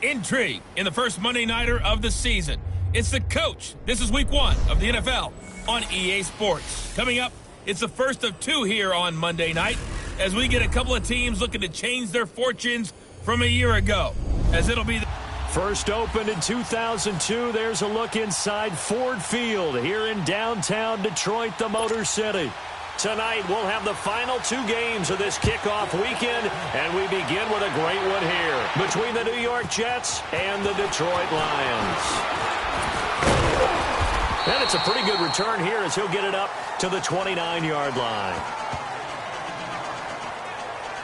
Intrigue in the first Monday Nighter of the season. It's the coach. This is week 1 of the NFL on EA Sports. Coming up, it's the first of 2 here on Monday night as we get a couple of teams looking to change their fortunes from a year ago, as it'll be first opened in 2002. There's a look inside Ford Field here in downtown Detroit, the Motor City. Tonight, we'll have the final 2 games of this kickoff weekend, and we begin with a great one here between the New York Jets and the Detroit Lions. And it's a pretty good return here as he'll get it up to the 29-yard line.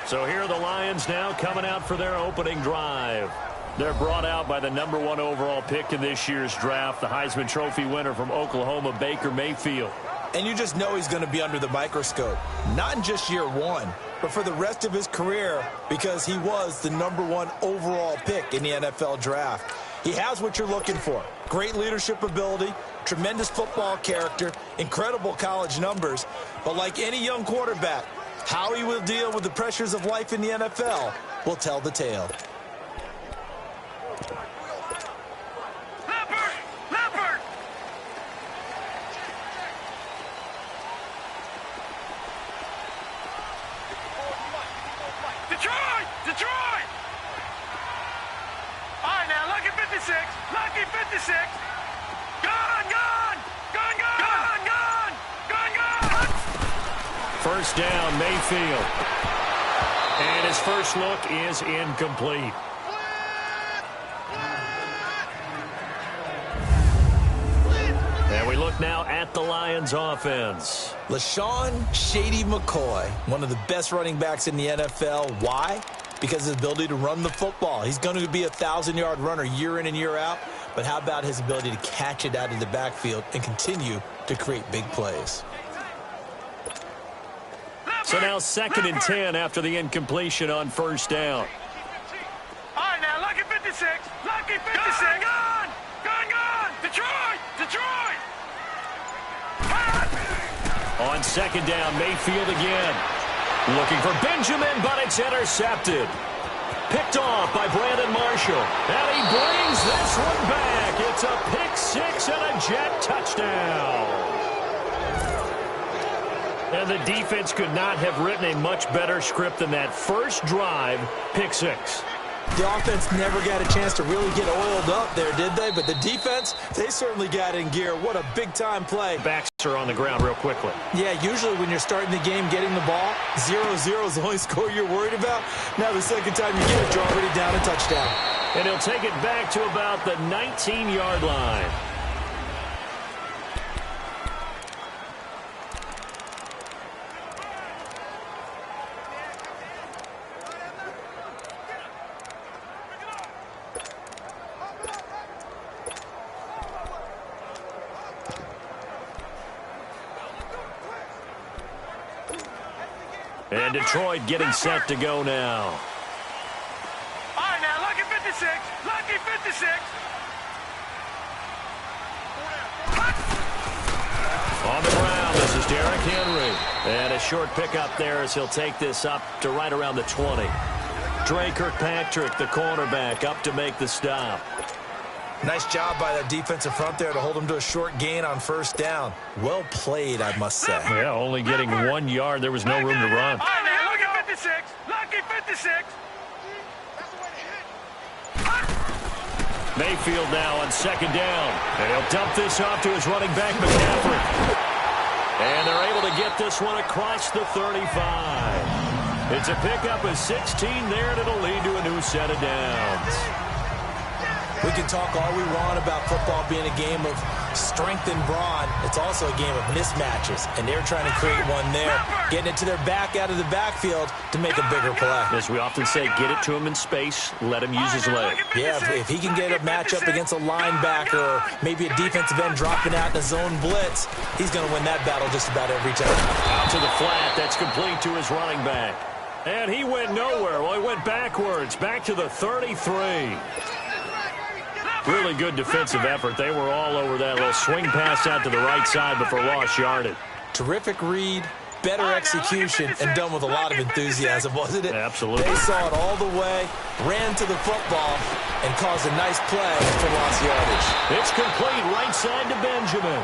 So here are the Lions now coming out for their opening drive. They're brought out by the #1 overall pick in this year's draft, the Heisman Trophy winner from Oklahoma, Baker Mayfield. And you just know he's going to be under the microscope, not in just year 1, but for the rest of his career, because he was the #1 overall pick in the NFL draft. He has what you're looking for. Great leadership ability, tremendous football character, incredible college numbers. But like any young quarterback, how he will deal with the pressures of life in the NFL will tell the tale. Detroit! All right, now, lucky 56. Lucky 56. Gone! First down, Mayfield. And his first look is incomplete. And we look now at the Lions offense. LaShawn Shady McCoy, one of the best running backs in the NFL. Why? Because of his ability to run the football. He's going to be a 1,000-yard runner year in and year out. But how about his ability to catch it out of the backfield and continue to create big plays? So now 2nd and 10 after the incompletion on first down. All right, now, lucky 56. Lucky 56. Gone! Detroit! On 2nd down, Mayfield again. Looking for Benjamin, but it's intercepted. Picked off by Brandon Marshall. And he brings this one back. It's a pick 6 and a Jet touchdown. And the defense could not have written a much better script than that first drive, pick 6. The offense never got a chance to really get oiled up there, did they? But the defense, they certainly got in gear. What a big-time play. Backs are on the ground real quickly. Yeah, usually when you're starting the game, getting the ball, 0-0 is the only score you're worried about. Now the second time you get it, you're already down a touchdown. And he'll take it back to about the 19-yard line. And Detroit getting set to go now. All right, now, lucky 56. Lucky 56. On the ground, this is Derrick Henry. And a short pickup there as he'll take this up to right around the 20. Dre Kirkpatrick, the cornerback, up to make the stop. Nice job by that defensive front there to hold him to a short gain on first down. Well played, I must say. Yeah, only getting 1 yard. There was no room to run. All right, now, lucky 56. Lucky 56. Mayfield now on 2nd down. And he'll dump this off to his running back, McCaffrey. And they're able to get this one across the 35. It's a pickup of 16 there, and it'll lead to a new set of downs. We can talk all we want about football being a game of strength and brawn. It's also a game of mismatches, and they're trying to create one there, getting it to their back out of the backfield to make a bigger play. As we often say, get it to him in space, let him use his leg. Yeah, if he can get a matchup against a linebacker or maybe a defensive end dropping out in a zone blitz, he's going to win that battle just about every time. Out to the flat, that's complete to his running back. And he went nowhere. Well, he went backwards, back to the 33. Really good defensive effort. They were all over that little swing pass out to the right side before lost yardage. Terrific read, better execution and done with a lot of enthusiasm, wasn't it? Absolutely. They saw it all the way, ran to the football, and caused a nice play for lost yardage. It's complete right side to Benjamin.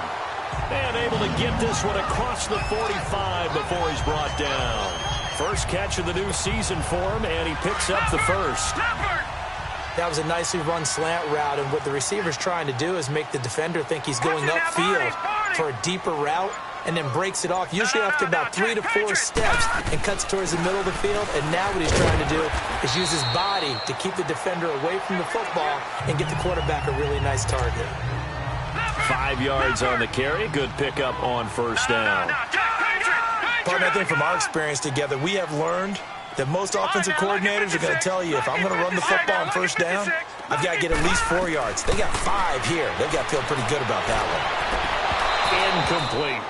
And able to get this one across the 45 before he's brought down. First catch of the new season for him, and he picks up the first. That was a nicely run slant route, and what the receiver's trying to do is make the defender think he's going upfield for a deeper route, and then breaks it off, usually after about 3 to 4 steps, and cuts towards the middle of the field. And now what he's trying to do is use his body to keep the defender away from the football and get the quarterback a really nice target. 5 yards on the carry. Good pickup on first down. Partner, I think from our experience together, we have learned that most offensive coordinators are going to tell you, if I'm going to run the football on first down, I've got to get at least 4 yards. They got 5 here. They've got to feel pretty good about that one. Incomplete.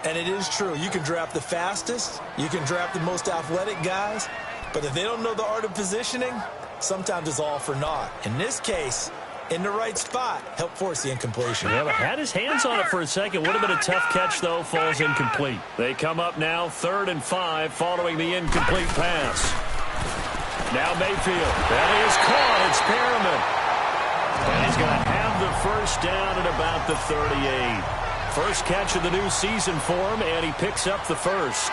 And it is true. You can draft the fastest. You can draft the most athletic guys. But if they don't know the art of positioning, sometimes it's all for naught. In this case, in the right spot, help force the incompletion. Yeah, but had his hands on it for a second. Would have been a tough catch, though. Falls incomplete. They come up now 3rd and 5 following the incomplete pass. Now Mayfield. That is caught. It's Perriman. And he's going to have the first down at about the 38. First catch of the new season for him, and he picks up the first.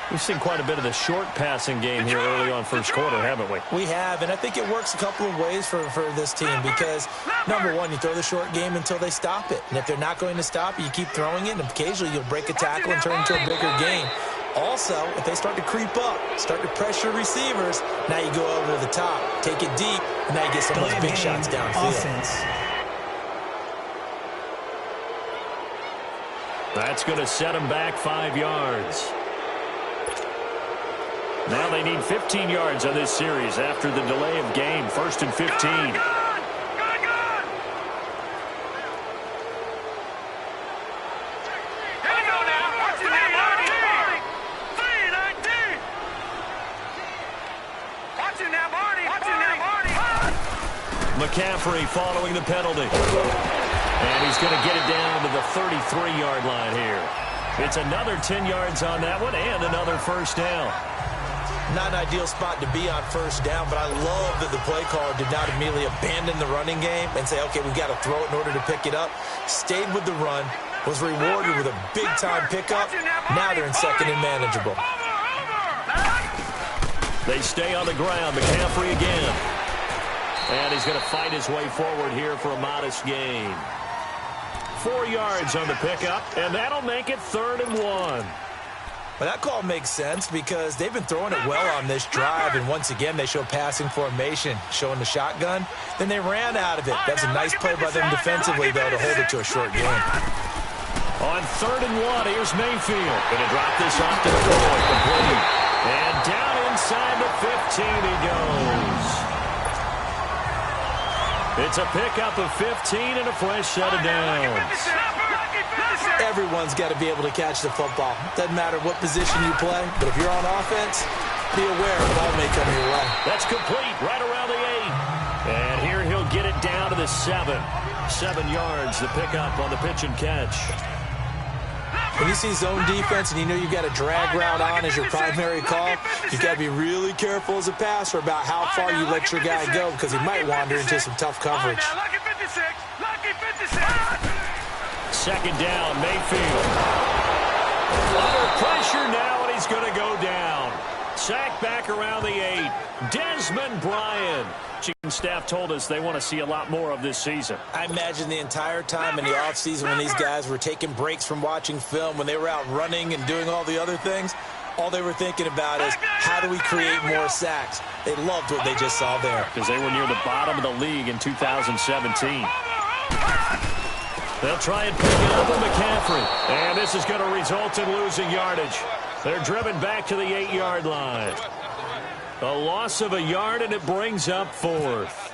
We've seen quite a bit of the short passing game here early on first quarter, haven't we? We have, and I think it works a couple of ways for this team because, number one, you throw the short game until they stop it. And if they're not going to stop it, you keep throwing it, and occasionally you'll break a tackle and turn it into a bigger game. Also, if they start to creep up, start to pressure receivers, now you go over the top, take it deep, and now you get some of those big shots downfield. Offense. That's going to set them back 5 yards. Now they need 15 yards on this series after the delay of game. 1st and 15. Good. Here we go now. Watch it now, Marty. 3-19. Watch it now, Marty. Watch it now, Marty. McCaffrey following the penalty. And he's going to get it down to the 33-yard line here. It's another 10 yards on that one and another first down. Not an ideal spot to be on first down, but I love that the play caller did not immediately abandon the running game and say, okay, we've got to throw it in order to pick it up. Stayed with the run, was rewarded with a big-time pickup. Now they're in second and manageable. They stay on the ground. McCaffrey again. And he's going to fight his way forward here for a modest gain. 4 yards on the pickup, and that'll make it 3rd and 1. Well, that call makes sense because they've been throwing it well on this drive, and once again, they show passing formation, showing the shotgun. Then they ran out of it. That's a nice play by them defensively, though, to hold it to a short game. On 3rd and 1, here's Mayfield. Going to drop this off to the goal. Complete. And down inside the 15 he goes. It's a pickup of 15 and a fresh set of downs. Everyone's got to be able to catch the football. Doesn't matter what position you play, but if you're on offense, be aware the ball may come your way. That's complete right around the 8. And here he'll get it down to the 7. 7 yards, the pickup on the pitch and catch. When you see zone defense and you know you've got a drag route on as your primary call, you've got to be really careful as a passer about how far you let your guy go because he might wander into some tough coverage. Lucky 56. Lucky 56. 2nd down, Mayfield. Under pressure now, and he's going to go down. Sacked back around the 8. Desmond Bryant. Chiefs staff told us they want to see a lot more of this season. I imagine the entire time in the offseason when these guys were taking breaks from watching film, when they were out running and doing all the other things, all they were thinking about is how do we create more sacks? They loved what they just saw there. Because they were near the bottom of the league in 2017. They'll try and pick it up with McCaffrey. And this is going to result in losing yardage. They're driven back to the 8-yard line. A loss of a yard, and it brings up 4th.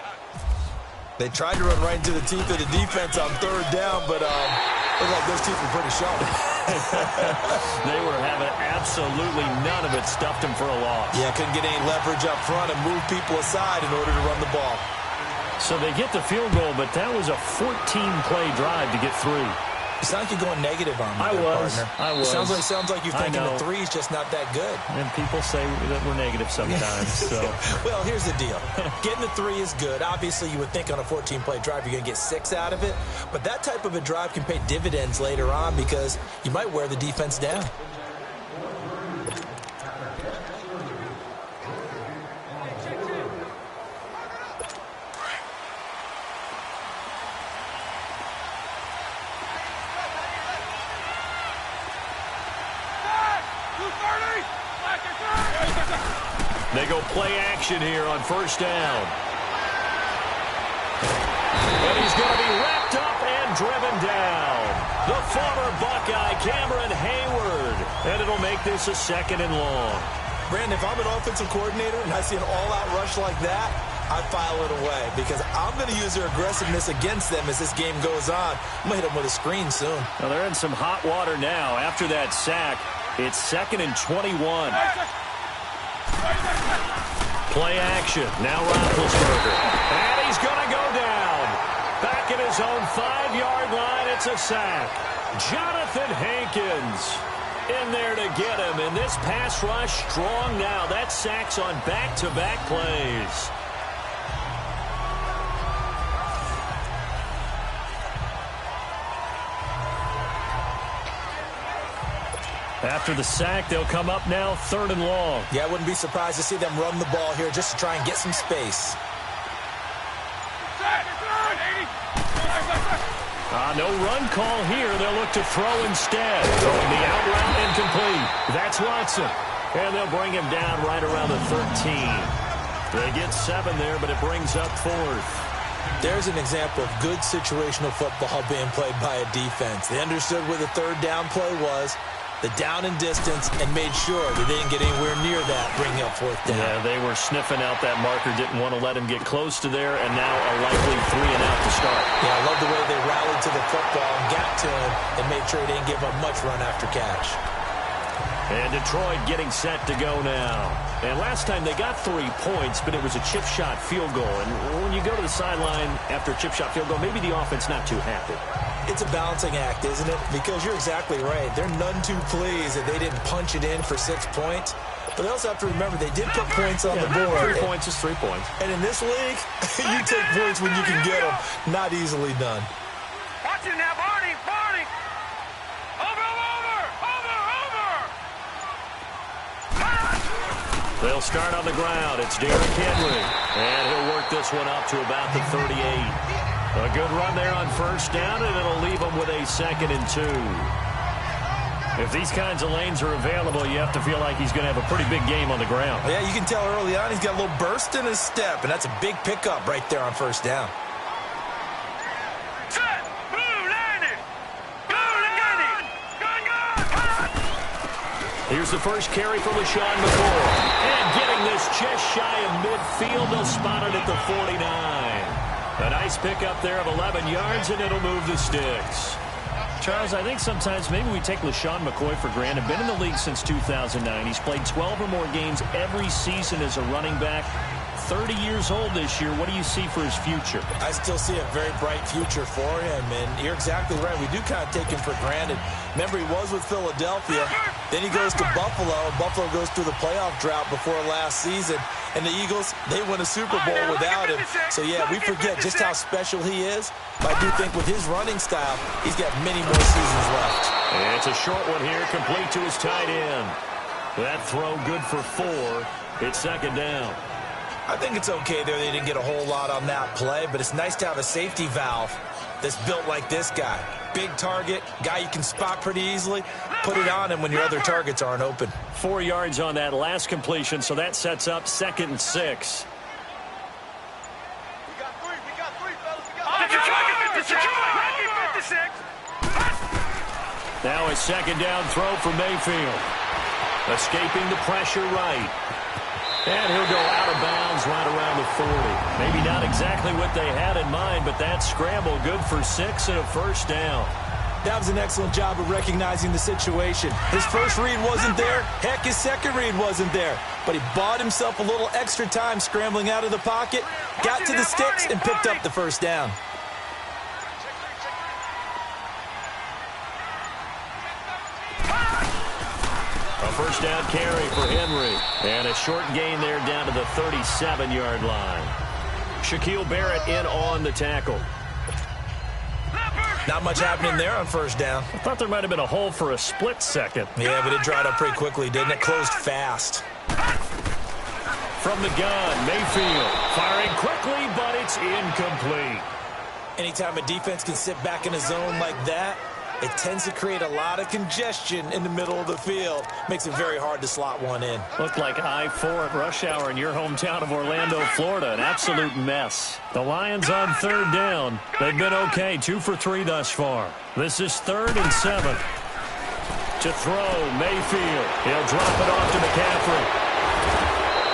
They tried to run right into the teeth of the defense on 3rd down, but looked like those teeth were pretty sharp. They were having absolutely none of it, stuffed them for a loss. Yeah, couldn't get any leverage up front and move people aside in order to run the ball. So they get the field goal, but that was a 14-play drive to get through. You sound like you're going negative on me, partner. I was. Sounds like you're thinking the three's just not that good. And people say that we're negative sometimes. So. Well, here's the deal. Getting the three is good. Obviously, you would think on a 14-play drive you're going to get 6 out of it. But that type of a drive can pay dividends later on because you might wear the defense down. They go play action here on first down. And he's going to be wrapped up and driven down. The former Buckeye, Cameron Hayward. And it'll make this a 2nd and long. Brandon, if I'm an offensive coordinator and I see an all-out rush like that, I file it away because I'm going to use their aggressiveness against them as this game goes on. I'm going to hit them with a screen soon. Well, they're in some hot water now. After that sack, it's 2nd and 21. Play action. Now Roethlisberger. And he's going to go down. Back at his own 5-yard line. It's a sack. Jonathan Hankins in there to get him. And this pass rush strong now. That sack's on back-to-back plays. After the sack, they'll come up now 3rd and long. Yeah, I wouldn't be surprised to see them run the ball here just to try and get some space. No run call here. They'll look to throw instead. Throwing the out route incomplete. That's Watson. And they'll bring him down right around the 13. They get 7 there, but it brings up 4th. There's an example of good situational football being played by a defense. They understood where the 3rd down play was, the down and distance, and made sure they didn't get anywhere near that, bringing up 4th down. Yeah, they were sniffing out that marker, didn't want to let him get close to there, and now a likely 3 and out to start. Yeah, I love the way they rallied to the football and got to him and made sure they didn't give him much run after catch. And Detroit getting set to go now. And last time they got 3 points, but it was a chip shot field goal. And when you go to the sideline after a chip shot field goal, maybe the offense not too happy. It's a balancing act, isn't it? Because you're exactly right. They're none too pleased that they didn't punch it in for 6 points. But they also have to remember they did put points on the board. 3 points is 3 points. And in this league, you take points when you can get them. Not easily done. Watch it now, Barney. Barney. Over. They'll start on the ground. It's Derrick Henry. And he'll work this one up to about the 38. A good run there on first down, and it'll leave them with a 2nd and 2. If these kinds of lanes are available, you have to feel like he's going to have a pretty big game on the ground. Yeah, you can tell early on he's got a little burst in his step, and that's a big pickup right there on first down. Set. Blue landed. Blue landed. Gun. Here's the first carry for LaShawn McCoy. And getting this just shy of midfield, they'll spot it at the 49. A nice pickup there of 11 yards, and it'll move the sticks. Charles, I think sometimes maybe we take LaShawn McCoy for granted. Been in the league since 2009. He's played 12 or more games every season as a running back. 30 years old this year. What do you see for his future? I still see a very bright future for him, and you're exactly right. We do kind of take him for granted. Remember, he was with Philadelphia. Then he goes to Buffalo. Buffalo goes through the playoff drought before last season. And the Eagles, they win a Super Bowl without him. So, yeah, we forget just how special he is. But I do think with his running style, he's got many more seasons left. And it's a short one here, complete to his tight end. That throw good for 4. It's 2nd down. I think it's okay there. They didn't get a whole lot on that play, but it's nice to have a safety valve that's built like this guy. Big target, guy you can spot pretty easily. Put it on him when your other targets aren't open. 4 yards on that last completion, so that sets up 2nd and 6. We got 3, fellas. We got 56. Now a 2nd down throw for Mayfield. Escaping the pressure right. And he'll go out of bounds right around the 40. Maybe not exactly what they had in mind, but that scramble good for 6 and a first down. That was an excellent job of recognizing the situation. His first read wasn't there. Heck, his second read wasn't there. But he bought himself a little extra time scrambling out of the pocket, got to the sticks, and picked up the first down. first down carry for Henry. And a short gain there down to the 37-yard line. Shaquille Barrett in on the tackle. Not much happening there on first down. I thought there might have been a hole for a split second. Yeah, but it dried up pretty quickly, didn't it? Closed fast. From the gun, Mayfield firing quickly, but it's incomplete. Anytime a defense can sit back in a zone like that, it tends to create a lot of congestion in the middle of the field. Makes it very hard to slot one in. Looked like I-4 at rush hour in your hometown of Orlando, Florida. An absolute mess. The Lions on third down. They've been okay, 2 for 3 thus far. This is 3rd and 7. To throw, Mayfield. He'll drop it off to McCaffrey.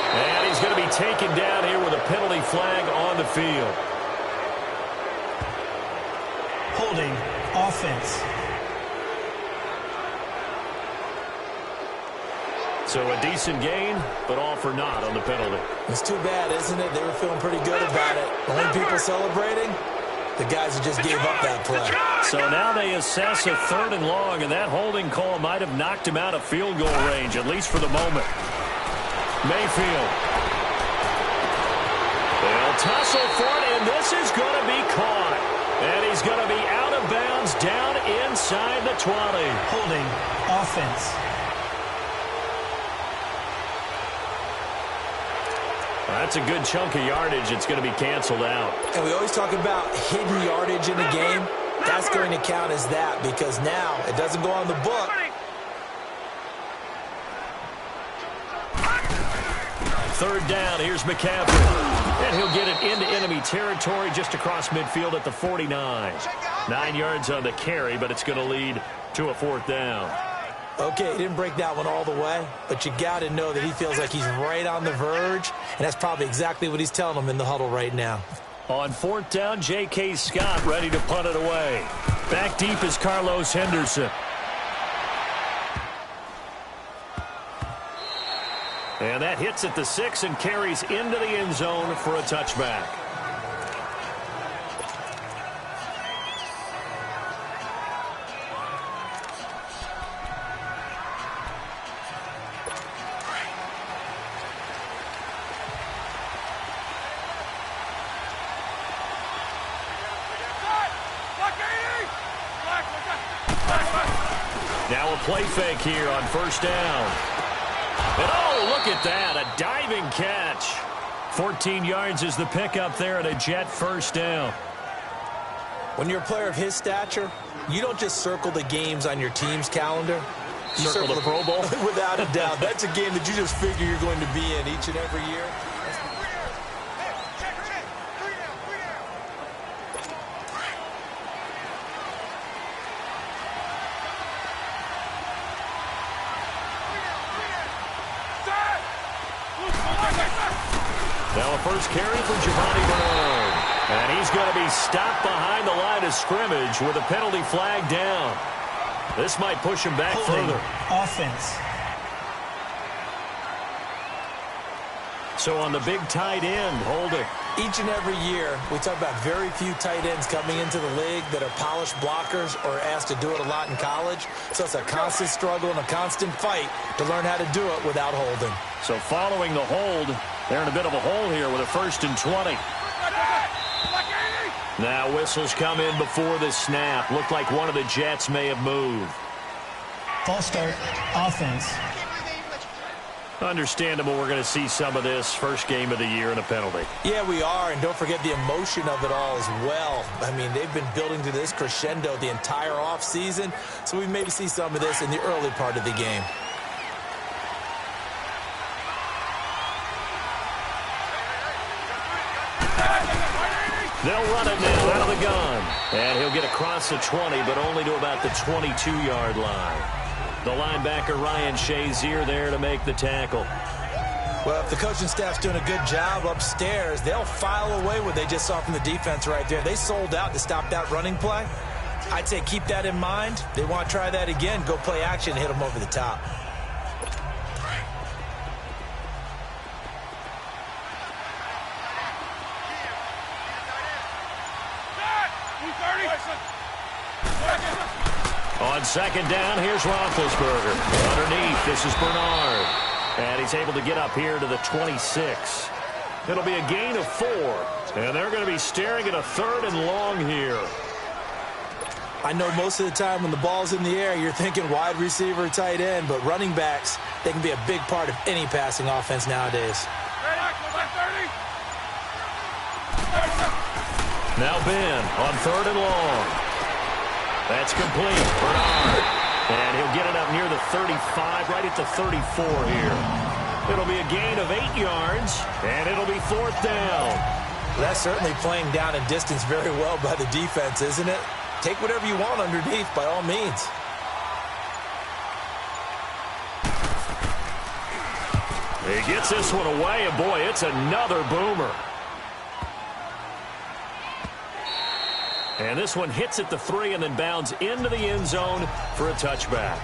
And he's going to be taken down here with a penalty flag on the field. Holding offense. So a decent gain, but all for naught on the penalty. It's too bad, isn't it? They were feeling pretty good about it. Only people celebrating, the guys who just gave up that play. So now they assess a 3rd and long, and that holding call might have knocked him out of field goal range, at least for the moment. Mayfield. They'll tussle for it, and this is going to be caught. And he's going to be out of bounds down inside the 20. Holding offense. That's a good chunk of yardage. It's going to be canceled out. And we always talk about hidden yardage in the game. That's going to count as that because now it doesn't go on the book. Third down, here's McCaffrey. And he'll get it into enemy territory just across midfield at the 49. 9 yards on the carry, but it's going to lead to a 4th down. Okay, he didn't break that one all the way, but you got to know that he feels like he's right on the verge, and that's probably exactly what he's telling them in the huddle right now. On 4th down, J.K. Scott ready to punt it away. Back deep is Carlos Henderson. And that hits at the 6 and carries into the end zone for a touchback. Now a play fake here on first down. And oh, look at that, a diving catch. 14 yards is the pickup there at a Jet first down. When you're a player of his stature, you don't just circle the games on your team's calendar. You circle the Pro Bowl? Without a doubt. That's a game that you just figure you're going to be in each and every year. Now a first carry for Giovanni Bernard. And he's going to be stopped behind the line of scrimmage with a penalty flag down. This might push him back further. Offense. So on the big tight end, holding. Each and every year, we talk about very few tight ends coming into the league that are polished blockers or asked to do it a lot in college. So it's a constant struggle and a constant fight to learn how to do it without holding. So following the hold, they're in a bit of a hole here with a 1st and 20. Now whistles come in before the snap. Looked like one of the Jets may have moved. False start. Offense. Understandable we're going to see some of this first game of the year and a penalty. Yeah, we are, and don't forget the emotion of it all as well. I mean, they've been building to this crescendo the entire offseason, so we maybe see some of this in the early part of the game. They'll run it now out of the gun. And he'll get across the 20, but only to about the 22-yard line. The linebacker, Ryan Shazier, there to make the tackle. Well, if the coaching staff's doing a good job upstairs, they'll file away what they just saw from the defense right there. They sold out to stop that running play. I'd say keep that in mind. They want to try that again, go play action, hit them over the top. On second down, here's Roethlisberger. Underneath, this is Bernard. And he's able to get up here to the 26. It'll be a gain of 4. And they're going to be staring at a 3rd and long here. I know most of the time when the ball's in the air, you're thinking wide receiver, tight end, but running backs, they can be a big part of any passing offense nowadays. Now Ben on 3rd and long. That's complete. Bernard. And he'll get it up near the 35, right at the 34 here. It'll be a gain of 8 yards, and it'll be 4th down. That's certainly playing down and distance very well by the defense, isn't it? Take whatever you want underneath, by all means. He gets this one away, and boy, it's another boomer. And this one hits at the 3 and then bounds into the end zone for a touchback.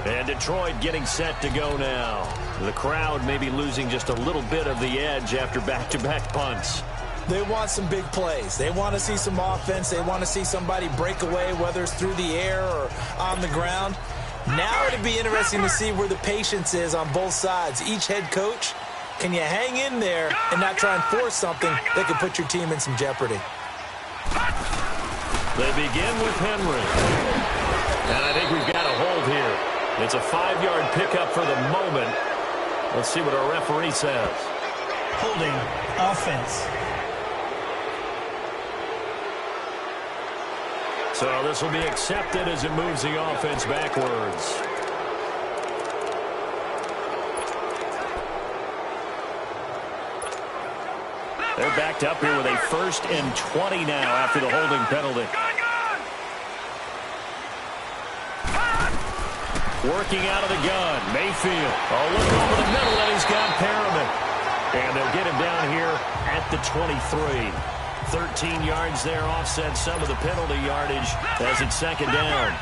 And Detroit getting set to go now. The crowd may be losing just a little bit of the edge after back-to-back punts. They want some big plays. They want to see some offense. They want to see somebody break away, whether it's through the air or on the ground. Now it'd be interesting to see where the patience is on both sides. Each head coach, can you hang in there and not try and force something that could put your team in some jeopardy? They begin with Henry. And I think we've got a hold here. It's a 5-yard pickup for the moment. Let's see what our referee says. Holding offense. So this will be accepted as it moves the offense backwards. They're backed up here with a 1st and 20 now after the holding penalty. Working out of the gun, Mayfield. Oh, look over the middle, and he's got Perriman. And they'll get him down here at the 23. 13 yards there, offset some of the penalty yardage as it's 2nd down. All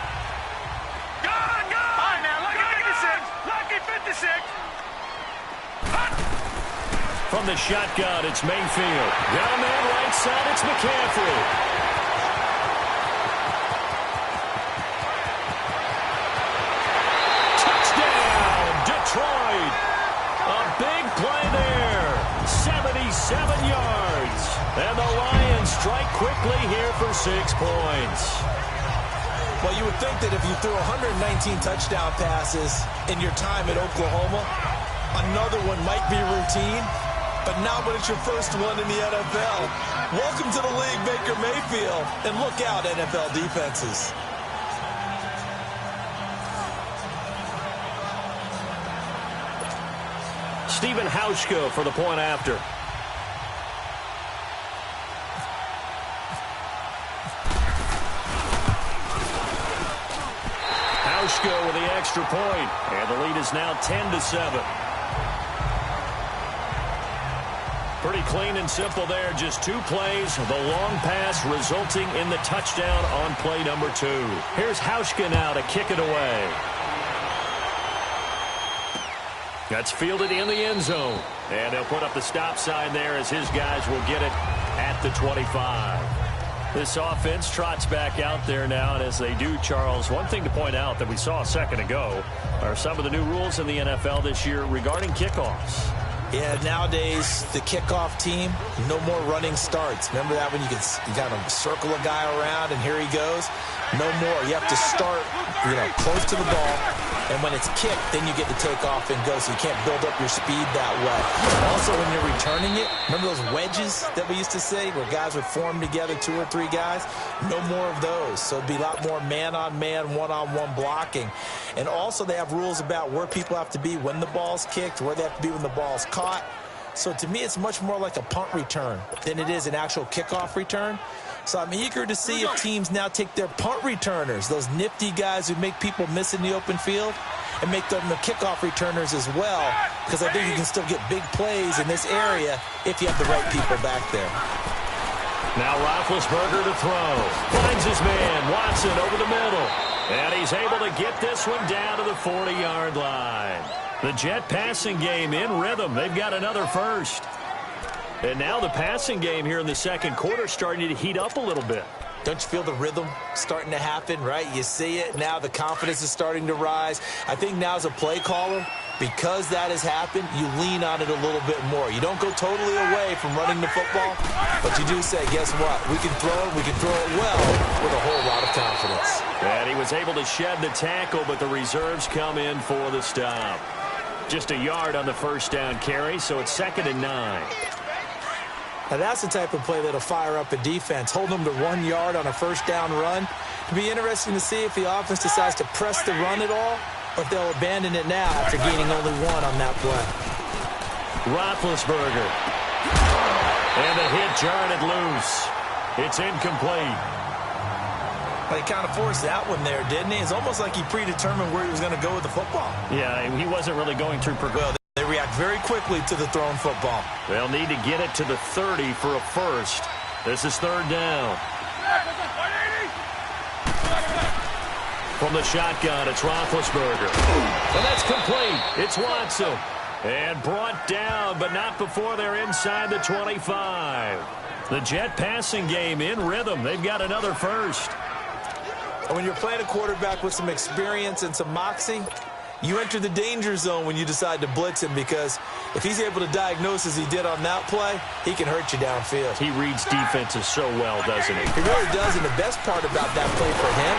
right, now, lucky 56. From the shotgun, it's Mayfield. Got a man right side, it's McCaffrey. Touchdown, Detroit. A big play there. 77 yards. And the Lions strike quickly here for 6 points. Well, you would think that if you threw 119 touchdown passes in your time at Oklahoma, another one might be routine. But now when it's your first one in the NFL, welcome to the league, Baker Mayfield. And look out, NFL defenses. Stephen Hauschka for the point after. Hauschka with the extra point, and the lead is now 10-7. Pretty clean and simple there. Just 2 plays. The long pass resulting in the touchdown on play number 2. Here's Hauschka now to kick it away. That's fielded in the end zone. And they'll put up the stop sign there as his guys will get it at the 25. This offense trots back out there now, and as they do, Charles, one thing to point out that we saw a second ago are some of the new rules in the NFL this year regarding kickoffs. Yeah, nowadays, the kickoff team, no more running starts. Remember that when you kind of circle a guy around and here he goes? No more. You have to start, close to the ball. And when it's kicked, then you get to take off and go, so you can't build up your speed that way. Also, when you're returning it, remember those wedges that we used to say where guys would form together, 2 or 3 guys? No more of those. So it'd be a lot more man-on-man, one-on-one blocking. And also, they have rules about where people have to be when the ball's kicked, where they have to be when the ball's caught. So to me, it's much more like a punt return than it is an actual kickoff return. So I'm eager to see if teams now take their punt returners, those nifty guys who make people miss in the open field, and make them the kickoff returners as well, because I think you can still get big plays in this area if you have the right people back there. Now Roethlisberger to throw. Finds his man, Watson, over the middle. And he's able to get this one down to the 40-yard line. The Jet passing game in rhythm. They've got another first. And now the passing game here in the second quarter starting to heat up a little bit. Don't you feel the rhythm starting to happen, right? You see it. Now the confidence is starting to rise. I think now as a play caller, because that has happened, you lean on it a little bit more. You don't go totally away from running the football, but you do say, guess what? We can throw it well with a whole lot of confidence. And he was able to shed the tackle, but the reserves come in for the stop. Just a yard on the first down carry, so it's 2nd and 9. Now that's the type of play that'll fire up a defense. Hold them to 1 yard on a first down run. It'll be interesting to see if the offense decides to press the run at all, or if they'll abandon it now after gaining only 1 on that play. Roethlisberger. And the hit jarred it loose. It's incomplete. Well, he kind of forced that one there, didn't he? It's almost like he predetermined where he was going to go with the football. Yeah, he wasn't really going through progression. Well, they react very quickly to the thrown football. They'll need to get it to the 30 for a first. This is 3rd down. From the shotgun, it's Roethlisberger. And that's complete. It's Watson. And brought down, but not before they're inside the 25. The Jet passing game in rhythm. They've got another first. And when you're playing a quarterback with some experience and some moxie, you enter the danger zone when you decide to blitz him, because if he's able to diagnose as he did on that play, he can hurt you downfield. He reads defenses so well, doesn't he? He really does, and the best part about that play for him,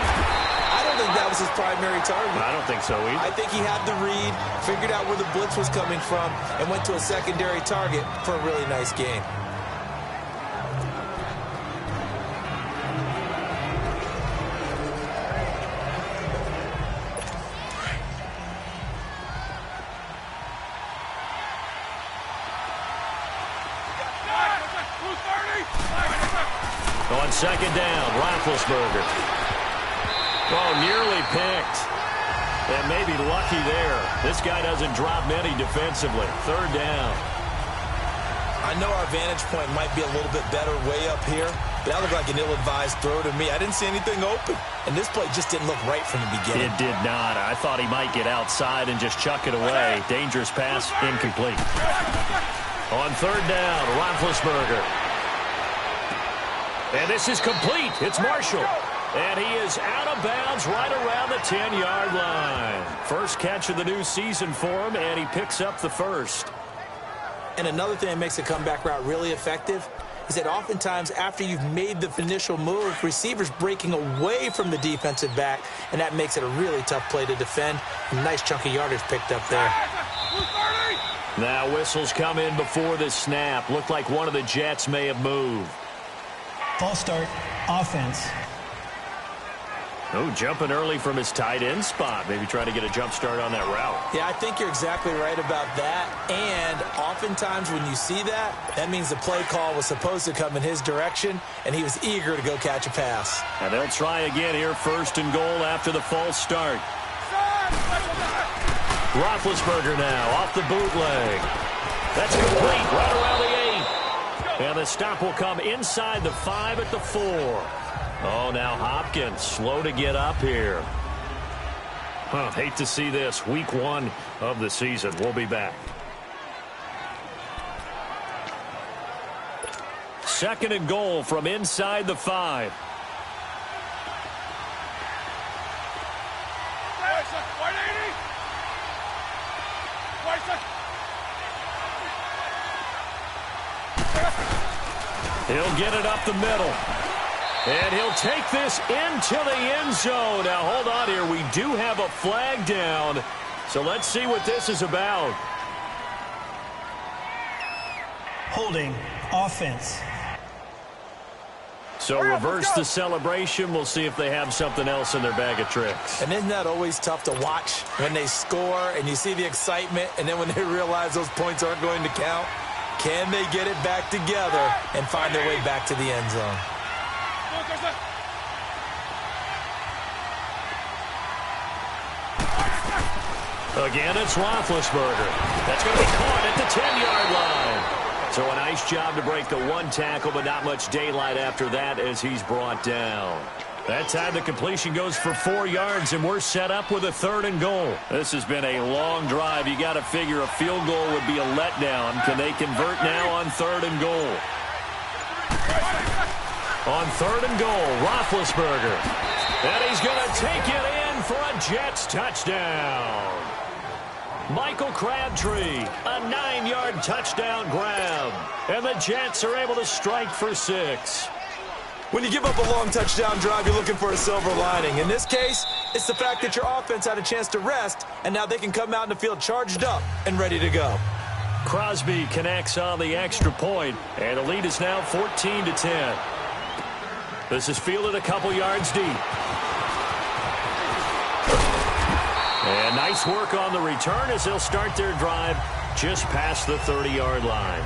I don't think that was his primary target. I don't think so either. I think he had the read, figured out where the blitz was coming from, and went to a secondary target for a really nice game. On 2nd down, Roethlisberger. Oh, nearly picked. And maybe lucky there. This guy doesn't drop many defensively. 3rd down. I know our vantage point might be a little bit better way up here, but that looked like an ill-advised throw to me. I didn't see anything open, and this play just didn't look right from the beginning. It did not. I thought he might get outside and just chuck it away. Dangerous pass, incomplete. On 3rd down, Roethlisberger. And this is complete. It's Marshall. And he is out of bounds right around the 10-yard line. First catch of the new season for him, and he picks up the first. And another thing that makes a comeback route really effective is that oftentimes after you've made the initial move, receivers breaking away from the defensive back, and that makes it a really tough play to defend. A nice chunk of yardage picked up there. Now whistles come in before the snap. Looked like one of the Jets may have moved. False start, offense. Oh, jumping early from his tight end spot. Maybe trying to get a jump start on that route. Yeah, I think you're exactly right about that. And oftentimes when you see that, that means the play call was supposed to come in his direction, and he was eager to go catch a pass. And they'll try again here, 1st and goal after the false start. Roethlisberger now off the bootleg. That's complete right around the 8. And the stop will come inside the 5 at the 4. Oh, now Hopkins slow to get up here. Hate to see this. Week 1 of the season. We'll be back. 2nd and goal from inside the 5. He'll get it up the middle. And he'll take this into the end zone. Now, hold on here. We do have a flag down. So let's see what this is about. Holding, offense. So reverse the celebration. We'll see if they have something else in their bag of tricks. And isn't that always tough to watch when they score and you see the excitement, and then when they realize those points aren't going to count? Can they get it back together and find their way back to the end zone? Again, it's Roethlisberger. That's going to be caught at the 10-yard line. So a nice job to break the 1 tackle, but not much daylight after that as he's brought down. That time the completion goes for 4 yards, and we're set up with a 3rd and goal. This has been a long drive. You got to figure a field goal would be a letdown. Can they convert now on 3rd and goal? On 3rd and goal, Roethlisberger. And he's going to take it in for a Jets touchdown. Michael Crabtree, a 9-yard touchdown grab. And the Jets are able to strike for 6. When you give up a long touchdown drive, you're looking for a silver lining. In this case, it's the fact that your offense had a chance to rest, and now they can come out in the field charged up and ready to go. Crosby connects on the extra point, and the lead is now 14-10. This is fielded a couple yards deep. And nice work on the return as they'll start their drive just past the 30-yard line.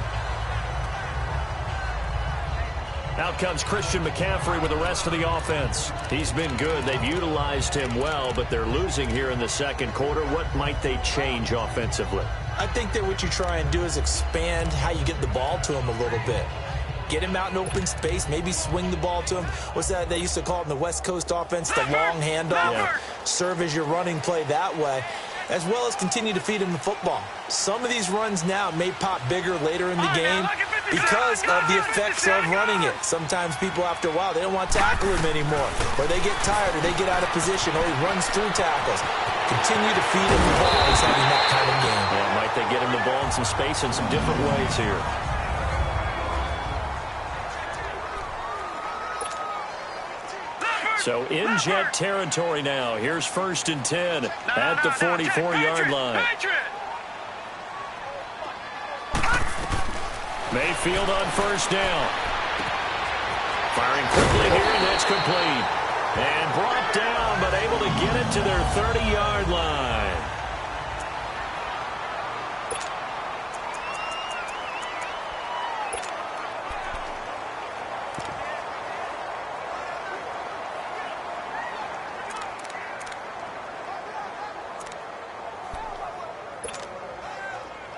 Out comes Christian McCaffrey with the rest of the offense. He's been good. They've utilized him well, but they're losing here in the second quarter. What might they change offensively? I think that what you try and do is expand how you get the ball to him a little bit. Get him out in open space, maybe swing the ball to him. What's that they used to call it in the West Coast offense, the long handoff? Yeah. Serve as your running play that way, as well as continue to feed him the football. Some of these runs now may pop bigger later in the game because of the effects of running it. Sometimes people, after a while, they don't want to tackle him anymore, or they get tired, or they get out of position, or he runs through tackles. Continue to feed him the ball. He's having that kind of game. Yeah, might they get him the ball in some space in some different ways here. So in Jet territory now. Here's 1st and 10 at the 44-yard line. Mayfield on 1st down. Firing quickly here, and that's complete. And brought down, but able to get it to their 30-yard line.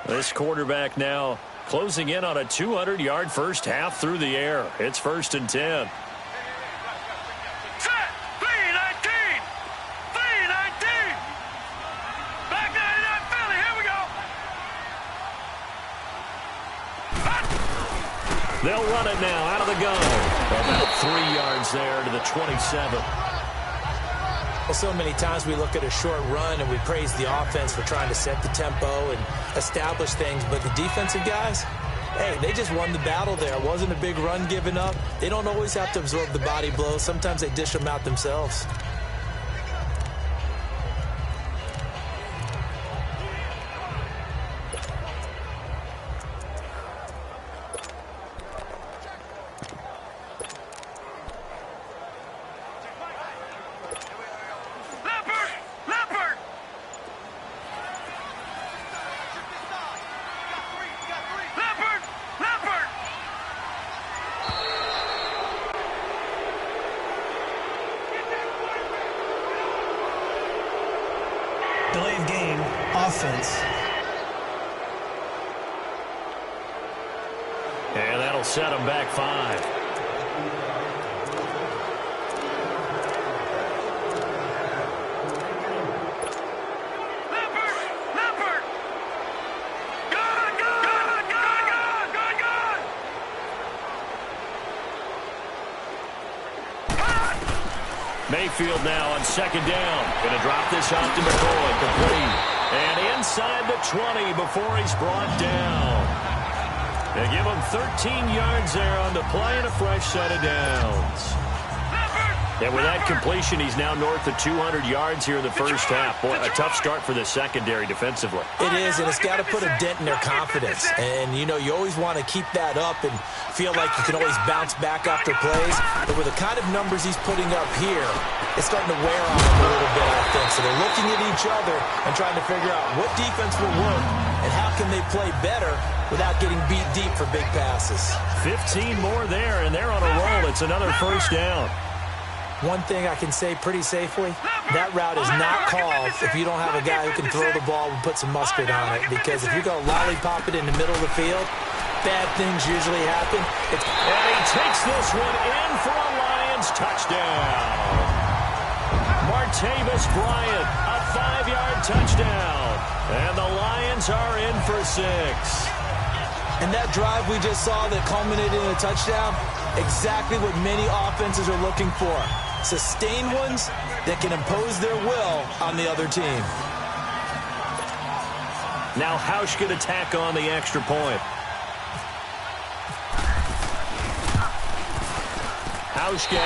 This quarterback now closing in on a 200-yard first half through the air. It's 1st and 10. Set! 3-19! 3-19! Back 99 Philly, here we go! They'll run it now out of the gun. About 3 yards there to the 27. Well, so many times we look at a short run and we praise the offense for trying to set the tempo and establish things, but the defensive guys, hey, they just won the battle there. It wasn't a big run given up. They don't always have to absorb the body blows. Sometimes they dish them out themselves. Delay of game, offense. And that'll set them back 5. Mayfield now on 2nd down. Going to drop this off to McCoy. Complete. And inside the 20 before he's brought down. They give him 13 yards there on the play and a fresh set of downs. And with that completion, he's now north of 200 yards here in the first half. Boy, a tough start for the secondary defensively. It is, and it's got to put a dent in their confidence. And, you know, you always want to keep that up and feel like you can always bounce back after plays. But with the kind of numbers he's putting up here, it's starting to wear on them a little bit, I think. So they're looking at each other and trying to figure out what defense will work and how can they play better without getting beat deep for big passes. 15 more there, and they're on a roll. It's another first down. One thing I can say pretty safely, that route is not called if you don't have a guy who can throw the ball and put some mustard on it. Because if you're going to lollipop it in the middle of the field, bad things usually happen. And he takes this one in for a Lions touchdown. Martavis Bryant, a 5-yard touchdown. And the Lions are in for 6. And that drive we just saw that culminated in a touchdown, exactly what many offenses are looking for. Sustained ones that can impose their will on the other team. Now Hausch can attack on the extra point. Hauschke.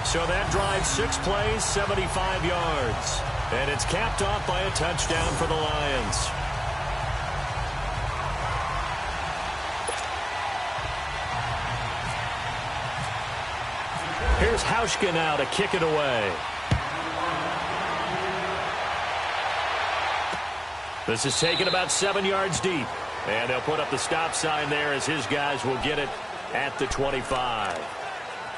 So that drive, 6 plays, 75 yards. And it's capped off by a touchdown for the Lions. Here's Hauschke now to kick it away. This is taken about 7 yards deep. And they'll put up the stop sign there as his guys will get it at the 25.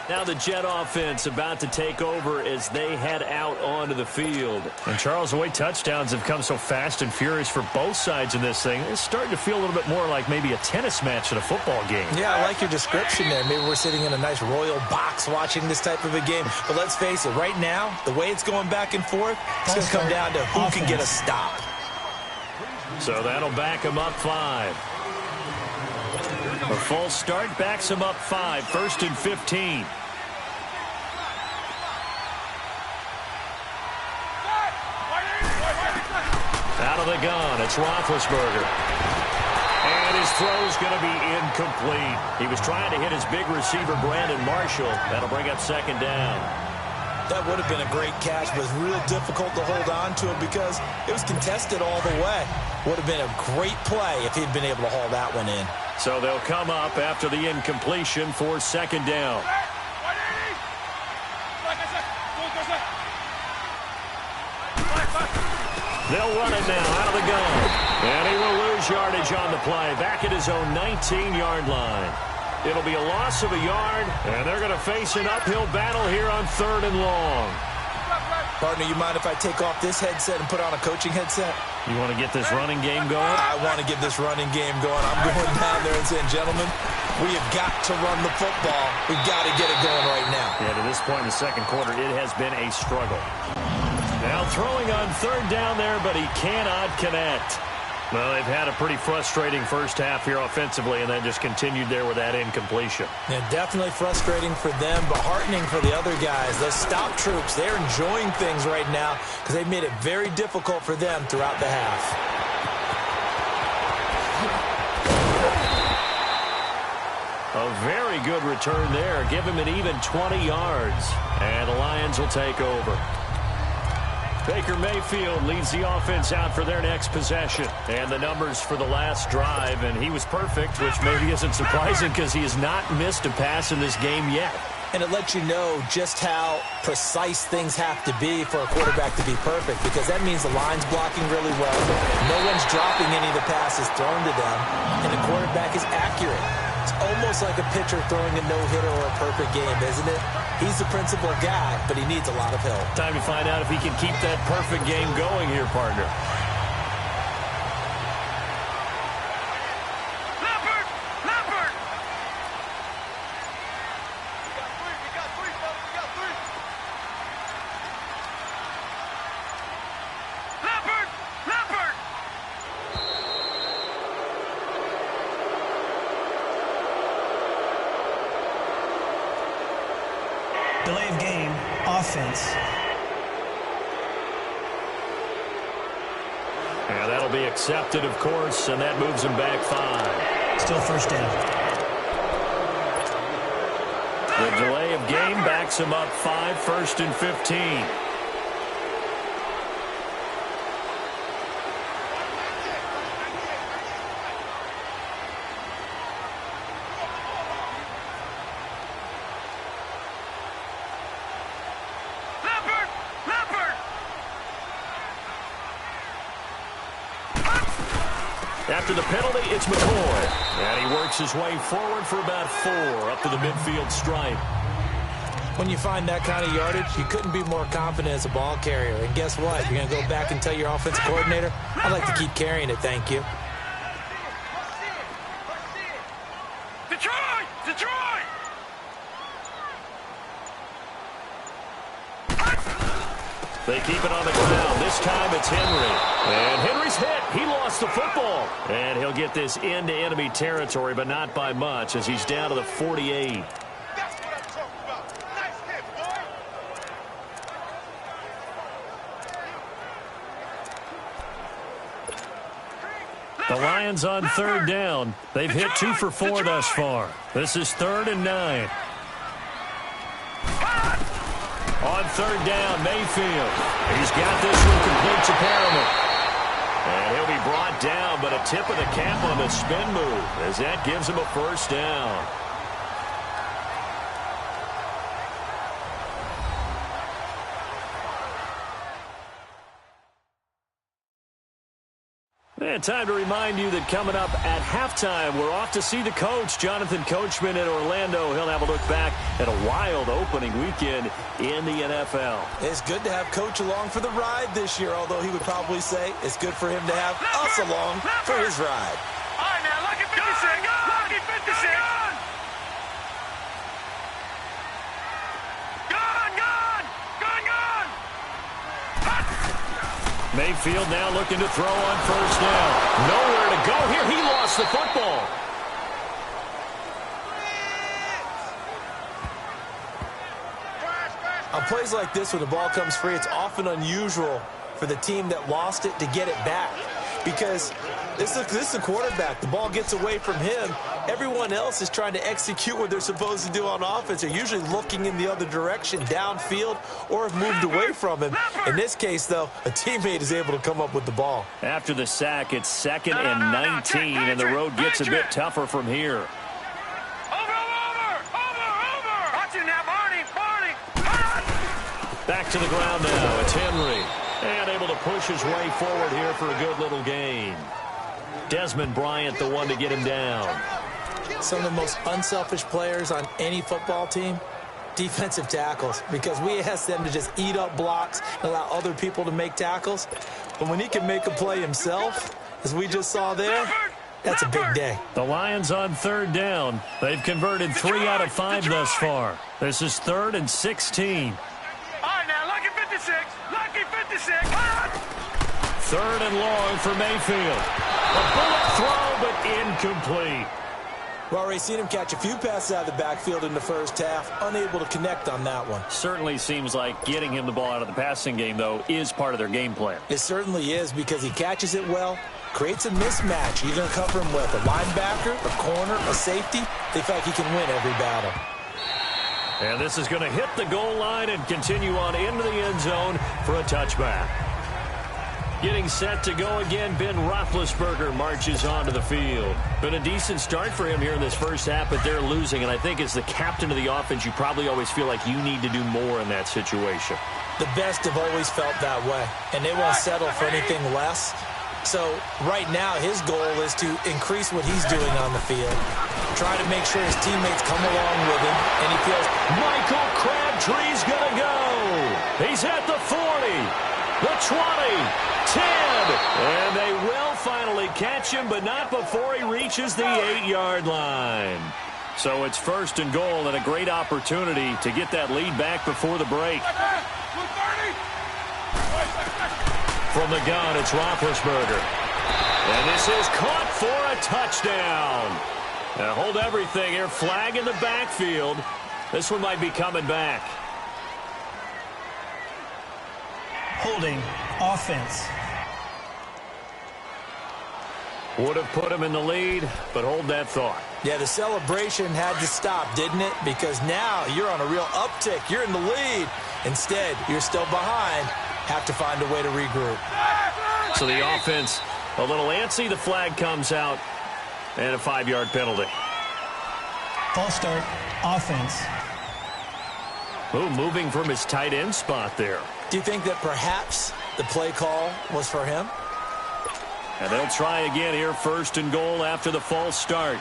Now the Jet offense about to take over as they head out onto the field. And Charles, the way touchdowns have come so fast and furious for both sides in this thing, it's starting to feel a little bit more like maybe a tennis match in a football game. Yeah, I like your description there. Maybe we're sitting in a nice royal box watching this type of a game. But let's face it, right now, the way it's going back and forth, it's going to come down to who can get a stop. So that'll back him up 5. A full start backs him up 5, 1st and 15. Out of the gun, it's Roethlisberger. And his throw's going to be incomplete. He was trying to hit his big receiver, Brandon Marshall. That'll bring up 2nd down. That would have been a great catch, but real difficult to hold on to it because it was contested all the way. Would have been a great play if he'd been able to haul that one in. So they'll come up after the incompletion for 2nd down. They'll run it now out of the gun. And he will lose yardage on the play. Back at his own 19-yard line. It'll be a loss of a yard, and they're going to face an uphill battle here on 3rd and long. Partner, you mind if I take off this headset and put on a coaching headset? You want to get this running game going? I want to get this running game going. I'm going down there and saying, gentlemen, we have got to run the football. We've got to get it going right now. Yeah, to this point in the 2nd quarter, it has been a struggle. Now throwing on 3rd down there, but he cannot connect. Well, they've had a pretty frustrating first half here offensively and then just continued there with that incompletion. Yeah, definitely frustrating for them, but heartening for the other guys. Those stop troops, they're enjoying things right now because they've made it very difficult for them throughout the half. A very good return there. Give him an even 20 yards. And the Lions will take over. Baker Mayfield leads the offense out for their next possession. And the numbers for the last drive, and he was perfect, which maybe isn't surprising because he has not missed a pass in this game yet. And it lets you know just how precise things have to be for a quarterback to be perfect, because that means the line's blocking really well. No one's dropping any of the passes thrown to them, and the quarterback is accurate. It's almost like a pitcher throwing a no-hitter or a perfect game, isn't it? He's the principal guy, but he needs a lot of help. Time to find out if he can keep that perfect game going here, partner. Delay of game, offense. Yeah, that'll be accepted, of course, and that moves him back 5. Still 1st down. The delay of game backs him up 5, 1st and 15. After the penalty, it's McCoy. And he works his way forward for about 4 up to the midfield stripe. When you find that kind of yardage, you couldn't be more confident as a ball carrier. And guess what? You're going to go back and tell your offensive coordinator, I'd like to keep carrying it, thank you. Detroit! Detroit! They keep it on the ground. This time it's Henry. And Henry's hit. He lost the football. And he'll get this into enemy territory, but not by much as he's down to the 48. The Lions on third down. They've hit 2 for 4 thus far. This is 3rd and 9. On third down, Mayfield. He's got this one complete to Perriman. And he'll be brought down, but a tip of the cap on the spin move as that gives him a first down. And time to remind you that coming up at halftime, we're off to see the coach, Jonathan Coachman in Orlando. He'll have a look back at a wild opening weekend in the NFL. It's good to have Coach along for the ride this year, although he would probably say it's good for him to have us along for his ride. All right, now, lucky 56. Lucky 56. Mayfield now looking to throw on first down. Nowhere to go here. He lost the football. On plays like this where the ball comes free, it's often unusual for the team that lost it to get it back. Because this is the quarterback. The ball gets away from him. Everyone else is trying to execute what they're supposed to do on offense. They're usually looking in the other direction, downfield, or have moved away from him. In this case, though, a teammate is able to come up with the ball. After the sack, it's 2nd and 19, and the road gets a bit tougher from here. Back to the ground now. It's Henry. And able to push his way forward here for a good little gain. Desmond Bryant, the one to get him down. Some of the most unselfish players on any football team, defensive tackles, because we ask them to just eat up blocks and allow other people to make tackles. But when he can make a play himself, as we just saw there, that's a big day. The Lions on third down. They've converted 3 out of 5 thus far. This is 3rd and 16. All right, now, lucky 56. Lucky 56. 3rd and long for Mayfield. A bullet throw, but incomplete. We've already seen him catch a few passes out of the backfield in the first half, unable to connect on that one. Certainly seems like getting him the ball out of the passing game, though, is part of their game plan. It certainly is, because he catches it well, creates a mismatch. You're going to cover him with a linebacker, a corner, a safety. They feel like he can win every battle. And this is going to hit the goal line and continue on into the end zone for a touchback. Getting set to go again, Ben Roethlisberger marches onto the field. Been a decent start for him here in this first half, but they're losing. And I think as the captain of the offense, you probably always feel like you need to do more in that situation. The best have always felt that way, and they won't settle for anything less. So right now, his goal is to increase what he's doing on the field, try to make sure his teammates come along with him, and he feels Michael Crabtree's going to go. He's at the 40, the 20, 10, and they will finally catch him, but not before he reaches the 8-yard line. So it's 1st and goal, and a great opportunity to get that lead back before the break. From the gun, it's Roethlisberger. And this is caught for a touchdown. Now hold everything here. Flag in the backfield. This one might be coming back. Holding offense. Would have put him in the lead, but hold that thought. Yeah, the celebration had to stop, didn't it? Because now you're on a real uptick. You're in the lead. Instead, you're still behind. Have to find a way to regroup. So the offense a little antsy. The flag comes out, and a 5-yard penalty. False start, offense. Ooh, moving from his tight end spot there. Do you think that perhaps the play call was for him? And they'll try again here, 1st and goal after the false start.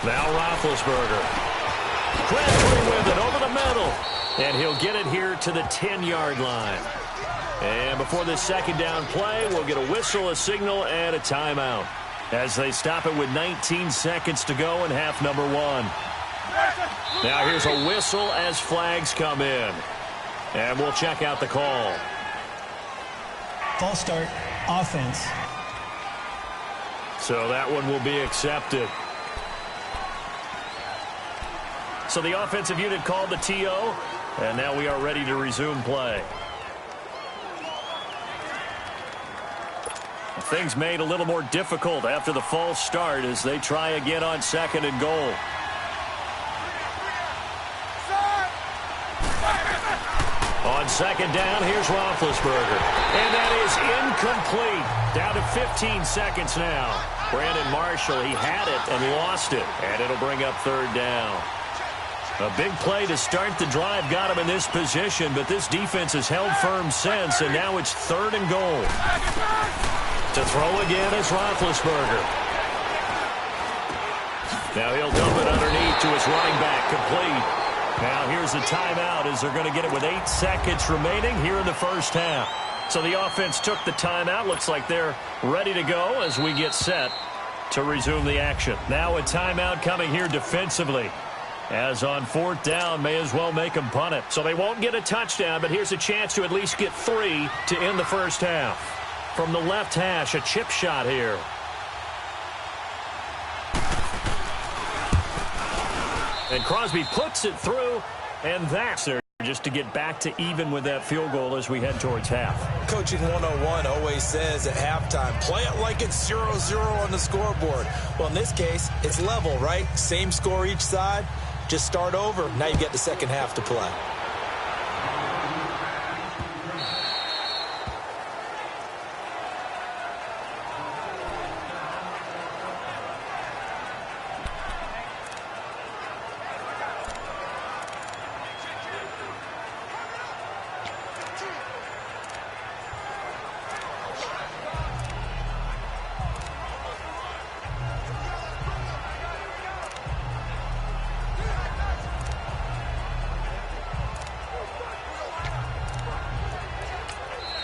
Now Roethlisberger. Crabtree with it over the middle. And he'll get it here to the 10-yard line. And before this 2nd down play, we'll get a whistle, a signal, and a timeout. as they stop it with 19 seconds to go in half number one. Now here's a whistle as flags come in. And we'll check out the call. False start, offense. So that one will be accepted. So the offensive unit called the TO, and now we are ready to resume play. Things made a little more difficult after the false start as they try again on second and goal. On second down, here's Roethlisberger. And that is incomplete. Down to 15 seconds now. Brandon Marshall, he had it and lost it. And it'll bring up third down. A big play to start the drive got him in this position, but this defense has held firm since, and now it's third and goal. To throw again is Roethlisberger. Now he'll dump it underneath to his running back, complete. Now here's a timeout as they're going to get it with 8 seconds remaining here in the first half. So the offense took the timeout. Looks like they're ready to go as we get set to resume the action. Now a timeout coming here defensively. As on fourth down, may as well make them punt it. So they won't get a touchdown, but here's a chance to at least get 3 to end the first half. From the left hash, a chip shot here. And Crosby puts it through, and that's there just to get back to even with that field goal as we head towards half. Coaching 101 always says at halftime, play it like it's 0-0 on the scoreboard. Well, in this case, it's level, right? Same score each side. Just start over. Now you get the second half to play.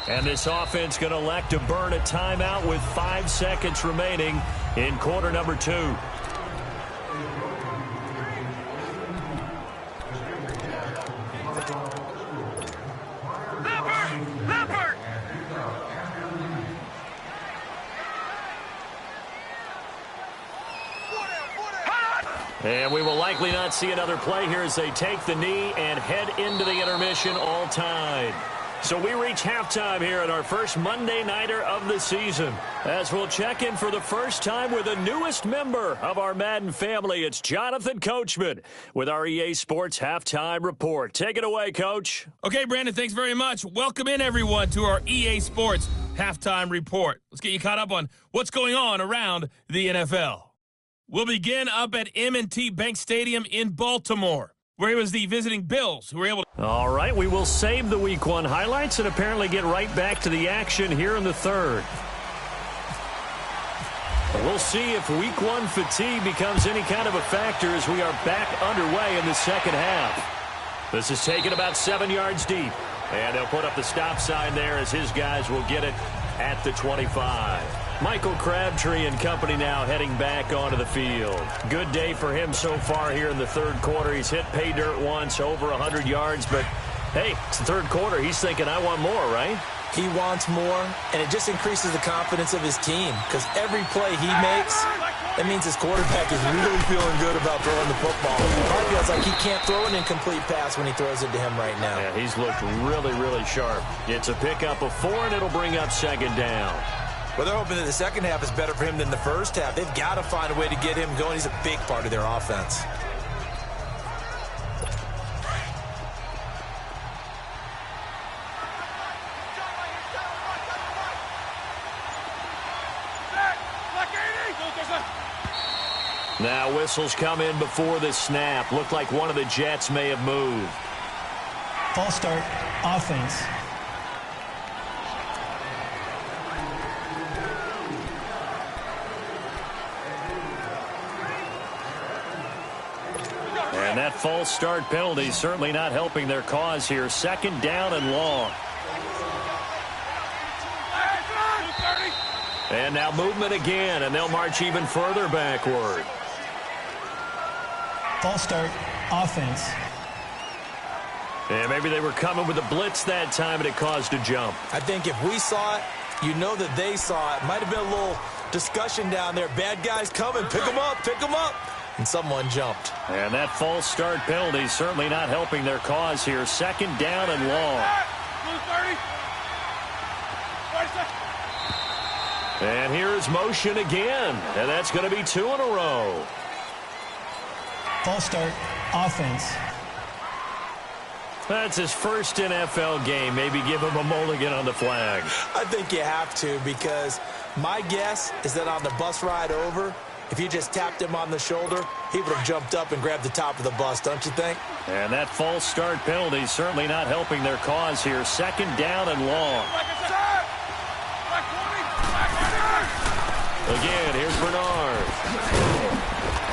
And this offense going to elect to burn a timeout with 5 seconds remaining in quarter number 2. And we will likely not see another play here as they take the knee and head into the intermission all tied. So we reach halftime here at our first Monday Nighter of the season. As we'll check in for the first time with the newest member of our Madden family, it's Jonathan Coachman with our EA Sports Halftime Report. Take it away, Coach. Okay, Brandon, thanks very much. Welcome in, everyone, to our EA Sports Halftime Report. Let's get you caught up on what's going on around the NFL. We'll begin up at M&T Bank Stadium in Baltimore, where it was the visiting Bills who were able to... All right, we will save the Week 1 highlights and apparently get right back to the action here in the third. We'll see if Week 1 fatigue becomes any kind of a factor as we are back underway in the second half. This is taken about 7 yards deep, and they'll put up the stop sign there as his guys will get it at the 25. Michael Crabtree and company now heading back onto the field. Good day for him so far here in the third quarter. He's hit pay dirt once, over 100 yards, but hey, it's the third quarter. He's thinking, I want more, right? He wants more, and it just increases the confidence of his team because every play he makes, that means his quarterback is really feeling good about throwing the football. Probably feels like he can't throw an incomplete pass when he throws it to him right now. Yeah, he's looked really, really sharp. It's a pickup of 4, and it'll bring up second down. Well, they're hoping that the second half is better for him than the first half. They've got to find a way to get him going. He's a big part of their offense. Now whistles come in before the snap. Looked like one of the Jets may have moved. False start, offense. And that false start penalty certainly not helping their cause here. Second down and long. And now movement again, and they'll march even further backward. False start, offense. And maybe they were coming with a blitz that time, and it caused a jump. I think if we saw it, you know that they saw it. Might have been a little discussion down there. Bad guys coming. Pick them up. Pick them up. And someone jumped. And that false start penalty certainly not helping their cause here. Second down and long. And here's motion again. And that's going to be 2 in a row. False start, offense. That's his first NFL game. Maybe give him a mulligan on the flag. I think you have to, because my guess is that on the bus ride over, if you just tapped him on the shoulder, he would have jumped up and grabbed the top of the bus, don't you think? And that false start penalty certainly not helping their cause here. Second down and long. Again, here's Bernard.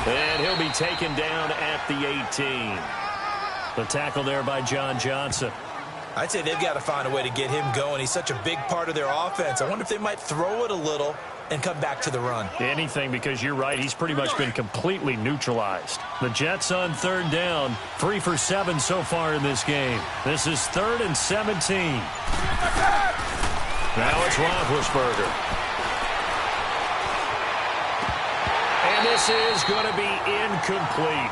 And he'll be taken down at the 18. The tackle there by John Johnson. I'd say they've got to find a way to get him going. He's such a big part of their offense. I wonder if they might throw it a little and come back to the run. Anything, because you're right. He's pretty much been completely neutralized. The Jets on third down. 3 for 7 so far in this game. This is 3rd and 17. Now it's Roethlisberger. And this is going to be incomplete.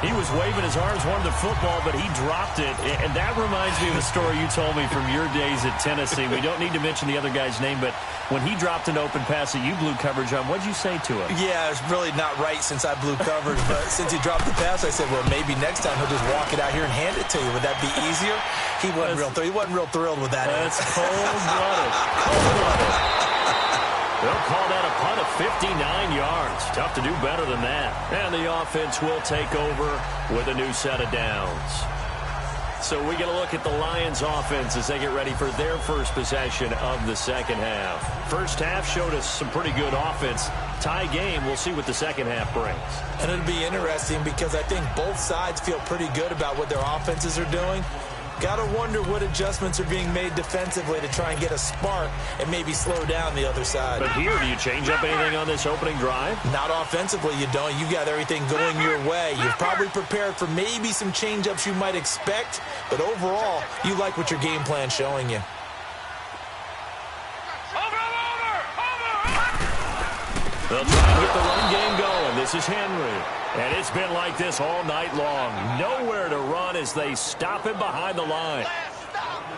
He was waving his arms, wanted the football, but he dropped it. And that reminds me of a story you told me from your days at Tennessee. We don't need to mention the other guy's name, but when he dropped an open pass that you blew coverage on, what'd you say to him? Yeah, it's really not right since I blew coverage, but since he dropped the pass, I said, well, maybe next time he'll just walk it out here and hand it to you. Would that be easier? He wasn't real thrilled with that. That's cold-blooded. Cold-blooded. They'll call that a punt of 59 yards. Tough to do better than that. And the offense will take over with a new set of downs. So we get a look at the Lions offense as they get ready for their first possession of the second half. First half showed us some pretty good offense. Tie game, we'll see what the second half brings. And it'll be interesting because I think both sides feel pretty good about what their offenses are doing. Got to wonder what adjustments are being made defensively to try and get a spark and maybe slow down the other side. But here, do you change up anything on this opening drive? Not offensively, you don't. You got everything going your way. You've probably prepared for maybe some change-ups you might expect, but overall, you like what your game plan's showing you. They'll try to get the run game going. This is Henry. And it's been like this all night long. Nowhere to run as they stop him behind the line.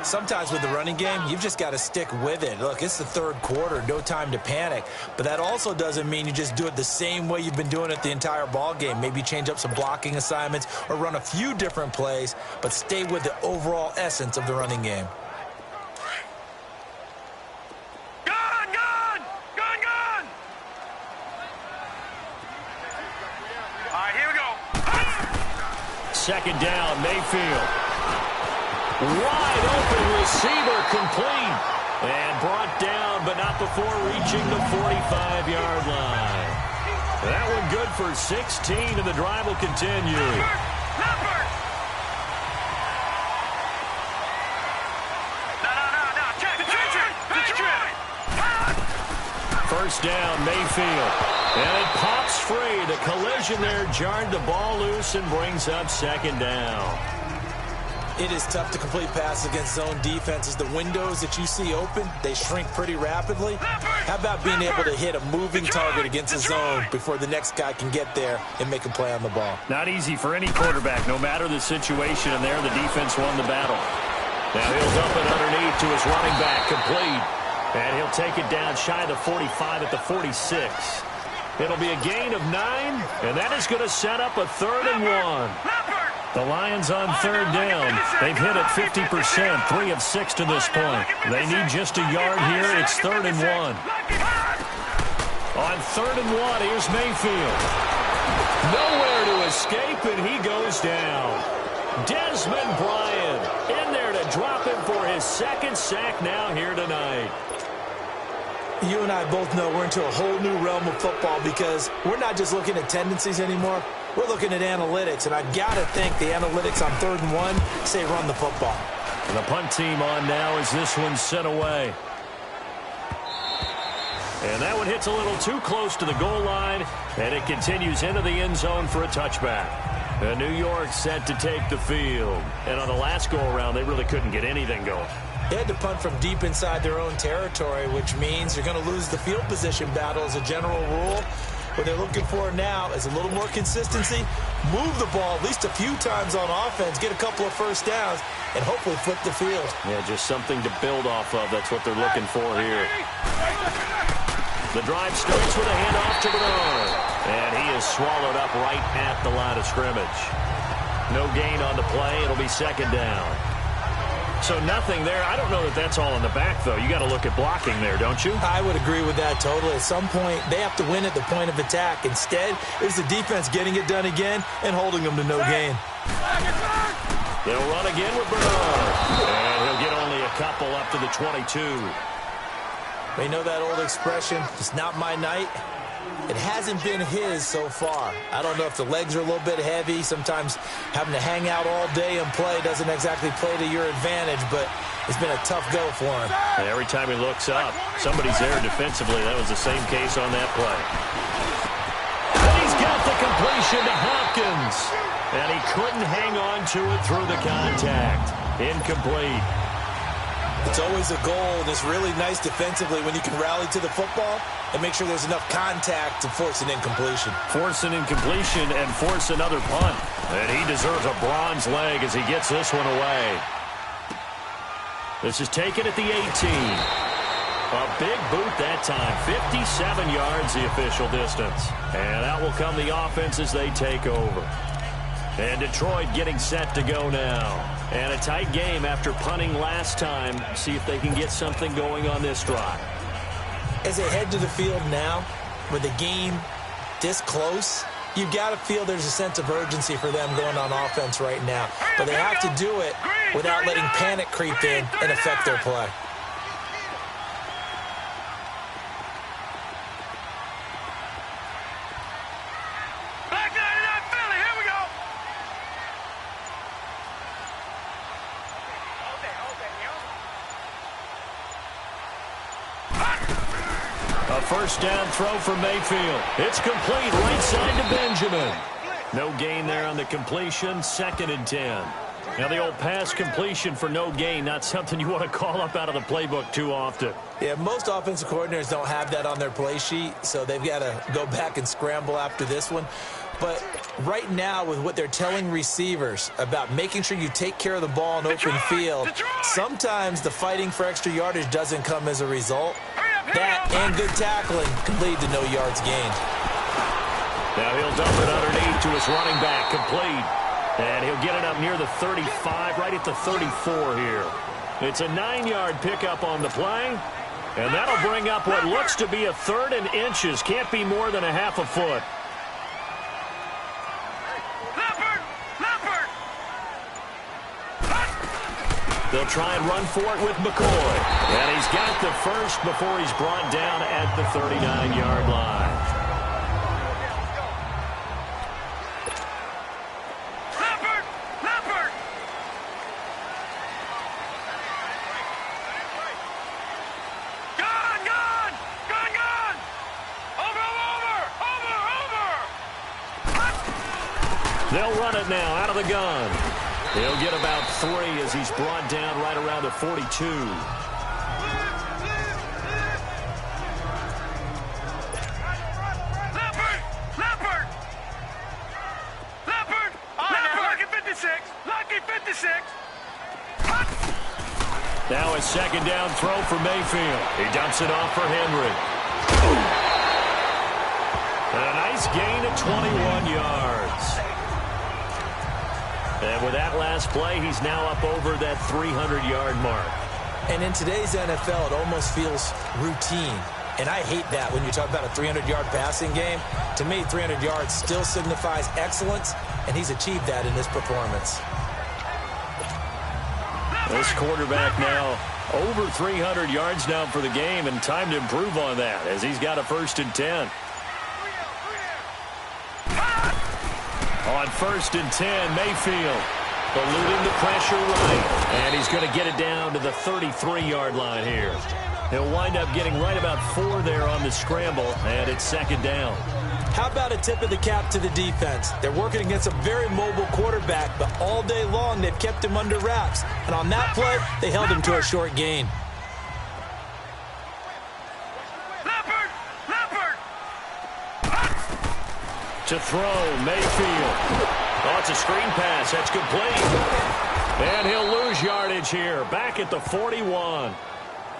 Sometimes with the running game, you've just got to stick with it. Look, it's the third quarter, no time to panic. But that also doesn't mean you just do it the same way you've been doing it the entire ball game. Maybe change up some blocking assignments or run a few different plays, but stay with the overall essence of the running game. Second down, Mayfield. Wide open receiver, complete. And brought down, but not before reaching the 45-yard line. That one good for 16, and the drive will continue. First down, Mayfield. And it pops free. The collision there jarred the ball loose and brings up second down. It is tough to complete passes against zone defenses. The windows that you see open, they shrink pretty rapidly. How about being able to hit a moving target against a zone before the next guy can get there and make a play on the ball? Not easy for any quarterback, no matter the situation. And there, the defense won the battle. Now he'll dump it underneath to his running back, complete. And he'll take it down shy of the 45 at the 46. It'll be a gain of 9, and that is going to set up a 3rd and 1. The Lions on third down. They've hit it 50%, 3 of 6 to this point. They need just a yard here. It's 3rd and 1. On 3rd and 1, here's Mayfield. Nowhere to escape, and he goes down. Desmond Bryant in there to drop him for his second sack now here tonight. You and I both know we're into a whole new realm of football because we're not just looking at tendencies anymore. We're looking at analytics, and I've got to think the analytics on 3rd and 1 say run the football. The punt team on now as this one's sent away. And that one hits a little too close to the goal line, and it continues into the end zone for a touchback. And New York set to take the field. And on the last go-around, they really couldn't get anything going. They had to punt from deep inside their own territory, which means you're going to lose the field position battle as a general rule. What they're looking for now is a little more consistency, move the ball at least a few times on offense, get a couple of first downs, and hopefully flip the field. Yeah, just something to build off of. That's what they're looking for here. The drive starts with a handoff to Bernard. And he is swallowed up right at the line of scrimmage. No gain on the play. It'll be second down. So nothing there. I don't know that that's all in the back, though. You got to look at blocking there, don't you? I would agree with that totally. At some point, they have to win at the point of attack. Instead, it's the defense getting it done again and holding them to no gain. They'll run again with Bernard. And he'll get only a couple up to the 22. You know that old expression, it's not my night? It hasn't been his so far. I don't know if the legs are a little bit heavy. Sometimes having to hang out all day and play doesn't exactly play to your advantage, but it's been a tough go for him. And every time he looks up, somebody's there defensively. That was the same case on that play. And he's got the completion to Hopkins. And he couldn't hang on to it through the contact. Incomplete. It's always a goal, and it's really nice defensively when you can rally to the football and make sure there's enough contact to force an incompletion. Force an incompletion and force another punt. And he deserves a bronze leg as he gets this one away. This is taken at the 18. A big boot that time. 57 yards the official distance. And out will come the offense as they take over. And Detroit getting set to go now. And a tight game after punting last time. See if they can get something going on this drive. As they head to the field now, with the game this close, you've got to feel there's a sense of urgency for them going on offense right now. But they have to do it without letting panic creep in and affect their play. First down throw for Mayfield. It's complete right side to Benjamin. No gain there on the completion. 2nd and 10. Now the old pass completion for no gain, not something you want to call up out of the playbook too often. Yeah, most offensive coordinators don't have that on their play sheet, so they've got to go back and scramble after this one. But right now, with what they're telling receivers about making sure you take care of the ball in open field, sometimes the fighting for extra yardage doesn't come as a result. That and good tackling can lead to no yards gained. Now he'll dump it underneath to his running back, complete. And he'll get it up near the 35, right at the 34 here. It's a 9-yard pickup on the play. And that'll bring up what looks to be a 3rd and inches. Can't be more than a half a foot. They'll try and run for it with McCoy. And he's got the first before he's brought down at the 39-yard line. Leopard! Gone! Over! They'll run it now out of the gun. He'll get about 3 as he's brought down right around the 42. Leopard! Lucky 56! Now a 2nd down throw for Mayfield. He dumps it off for Henry. And a nice gain of 21 yards. And with that last play, he's now up over that 300-yard mark. And in today's NFL, it almost feels routine. And I hate that when you talk about a 300-yard passing game. To me, 300 yards still signifies excellence, and he's achieved that in this performance. This quarterback now over 300 yards now for the game, and time to improve on that as he's got a 1st and 10. On 1st and 10, Mayfield eluding the pressure right. And he's going to get it down to the 33-yard line here. He'll wind up getting right about 4 there on the scramble, and it's second down. How about a tip of the cap to the defense? They're working against a very mobile quarterback, but all day long they've kept him under wraps. And on that play, they held him to a short gain. To throw, Mayfield. Oh, it's a screen pass. That's complete. And he'll lose yardage here, back at the 41.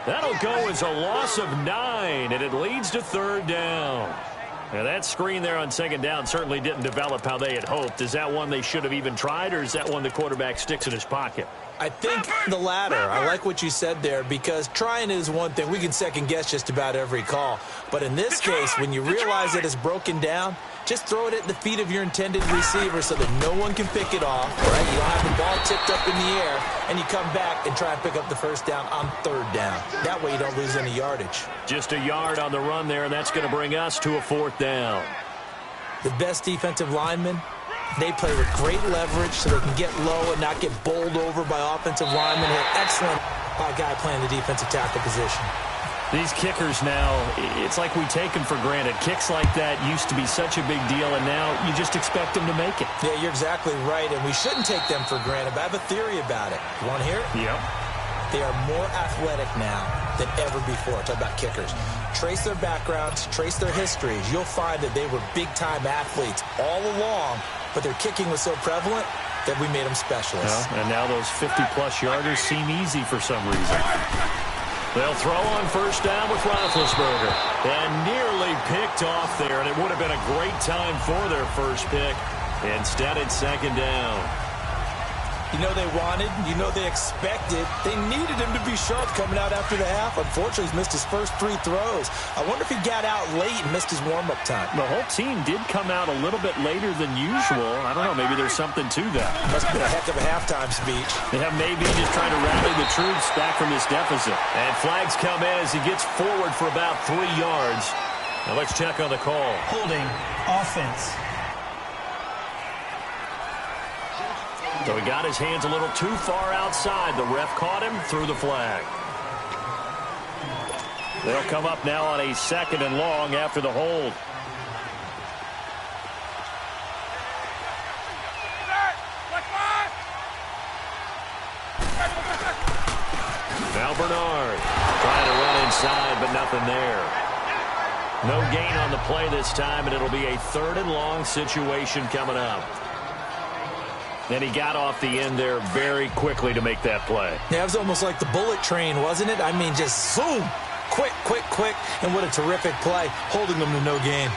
That'll go as a loss of 9, and it leads to third down. Now, that screen there on second down certainly didn't develop how they had hoped. Is that one they should have even tried, or is that one the quarterback sticks in his pocket? I think the latter. I like what you said there, because trying is one thing. We can second-guess just about every call. But in this case, when you realize that it's broken down, just throw it at the feet of your intended receiver so that no one can pick it off, right? You don't have the ball tipped up in the air, and you come back and try and pick up the first down on third down. That way you don't lose any yardage. Just a yard on the run there, and that's going to bring us to a fourth down. The best defensive linemen, they play with great leverage so they can get low and not get bowled over by offensive linemen. They're excellent guy playing the defensive tackle position. These kickers now, it's like we take them for granted. Kicks like that used to be such a big deal, and now you just expect them to make it. Yeah, you're exactly right, and we shouldn't take them for granted, but I have a theory about it. You want to hear it? Yep. They are more athletic now than ever before. Talk about kickers. Trace their backgrounds, trace their histories. You'll find that they were big-time athletes all along, but their kicking was so prevalent that we made them specialists. Well, and now those 50-plus yarders seem easy for some reason. They'll throw on first down with Roethlisberger. And nearly picked off there, and it would have been a great time for their first pick. Instead, it's second down. You know they wanted, you know they expected. They needed him to be sharp coming out after the half. Unfortunately, he's missed his first 3 throws. I wonder if he got out late and missed his warm-up time. The whole team did come out a little bit later than usual. I don't know, maybe there's something to that. Must have been a heck of a halftime speech. Yeah, maybe just trying to rally the troops back from this deficit. And flags come in as he gets forward for about 3 yards. Now let's check on the call. Holding, offense. So he got his hands a little too far outside. The ref caught him, threw the flag. They'll come up now on a second and long after the hold. Now Bernard trying to run inside, but nothing there. No gain on the play this time, and it'll be a third and long situation coming up. And he got off the end there very quickly to make that play. Yeah, it was almost like the bullet train, wasn't it? I mean, just zoom. Quick, quick, quick. And what a terrific play, holding them to no gain.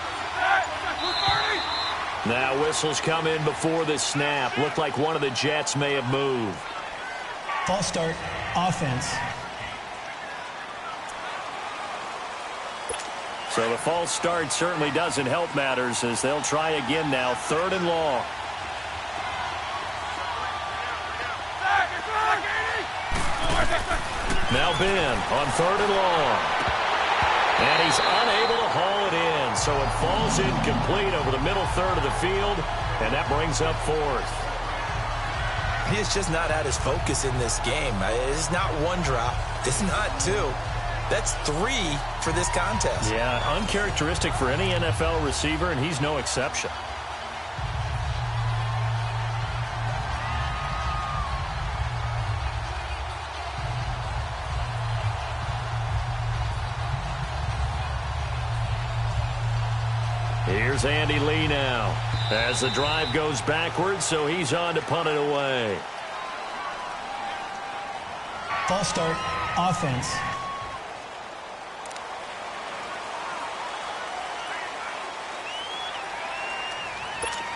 Now whistles come in before the snap. Looked like one of the Jets may have moved. False start, offense. So the false start certainly doesn't help matters as they'll try again now. Third and long. Now Ben on third and long. And he's unable to haul it in. So it falls incomplete over the middle third of the field. And that brings up fourth. He's just not at his focus in this game. It's not one drop. It's not 2. That's 3 for this contest. Yeah, uncharacteristic for any NFL receiver, and he's no exception. Here's Andy Lee now as the drive goes backwards, so he's on to punt it away. False start, offense.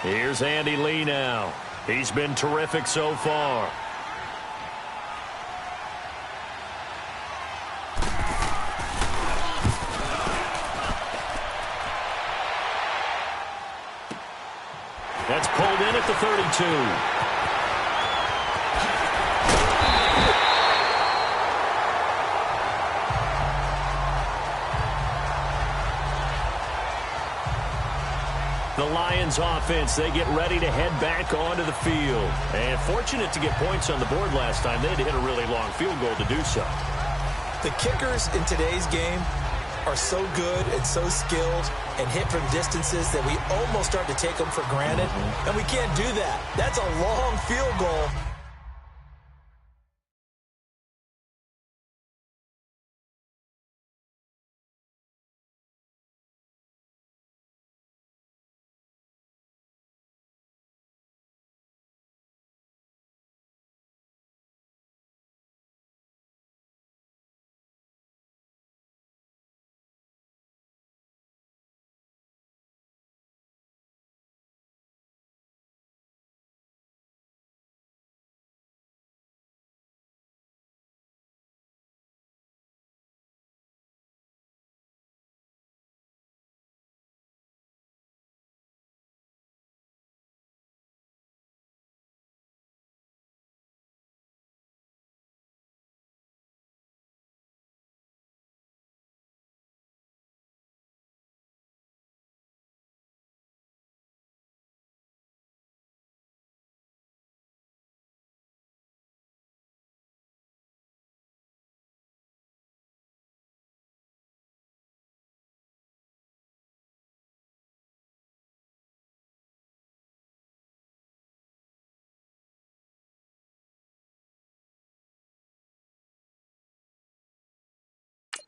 Here's Andy Lee now. He's been terrific so far. That's pulled in at the 32. The Lions offense, they get ready to head back onto the field. And fortunate to get points on the board last time. They had to hit a really long field goal to do so. The kickers in today's game are so good and so skilled and hit from distances that we almost start to take them for granted, and we can't do that. That's a long field goal.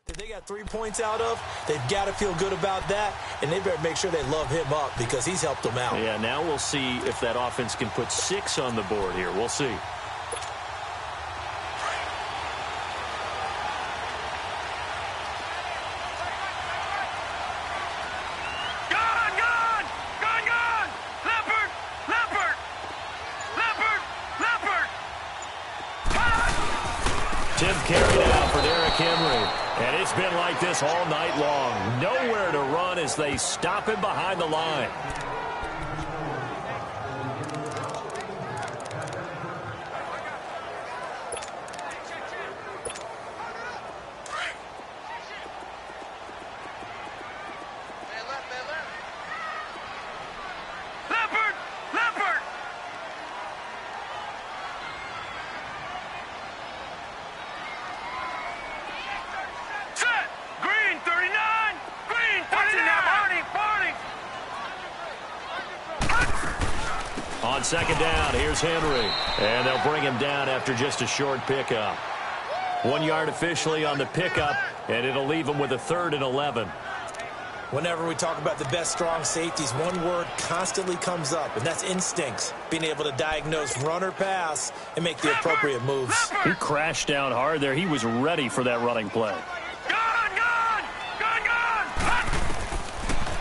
That they got 3 points out of, they've got to feel good about that, and they better make sure they love him up because he's helped them out. Yeah, now we'll see if that offense can put 6 on the board here. We'll see. Carried out for Derrick Henry. And it's been like this all night long. Nowhere to run as they stop him behind the line. On second down, here's Henry. And they'll bring him down after just a short pickup. 1 yard officially on the pickup, and it'll leave him with a 3rd and 11. Whenever we talk about the best strong safeties, one word constantly comes up, and that's instincts. Being able to diagnose run or pass and make the appropriate moves. He crashed down hard there. He was ready for that running play.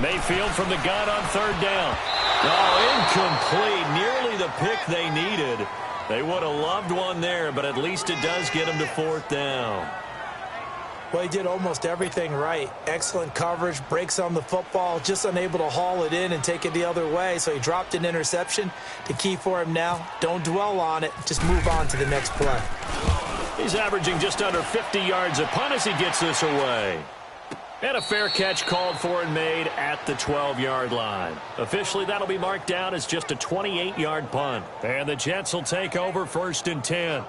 Mayfield from the gun on 3rd down. Oh, incomplete. Nearly the pick they needed. They would have loved one there, but at least it does get them to 4th down. Well, he did almost everything right. Excellent coverage, breaks on the football, just unable to haul it in and take it the other way, so he dropped an interception. The key for him now, don't dwell on it, just move on to the next play. He's averaging just under 50 yards a punt as he gets this away. And a fair catch called for and made at the 12-yard line. Officially, that'll be marked down as just a 28-yard punt. And the Jets will take over 1st and 10.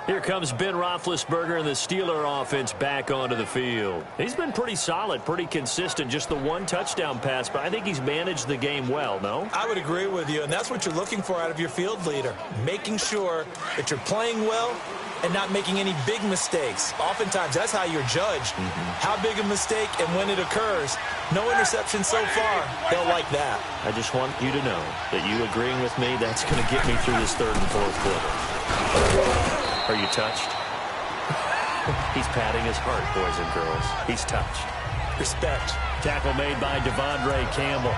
Here comes Ben Roethlisberger and the Steeler offense back onto the field. He's been pretty solid, pretty consistent, just the 1 touchdown pass, but I think he's managed the game well, no? I would agree with you, and that's what you're looking for out of your field leader, making sure that you're playing well and not making any big mistakes. Oftentimes, that's how you're judged. How big a mistake and when it occurs. No interception so far. They'll like that. I just want you to know that you agreeing with me, that's going to get me through this 3rd and 4th quarter. Are you touched? He's patting his heart, boys and girls. He's touched. Respect. Tackle made by Devondre Campbell.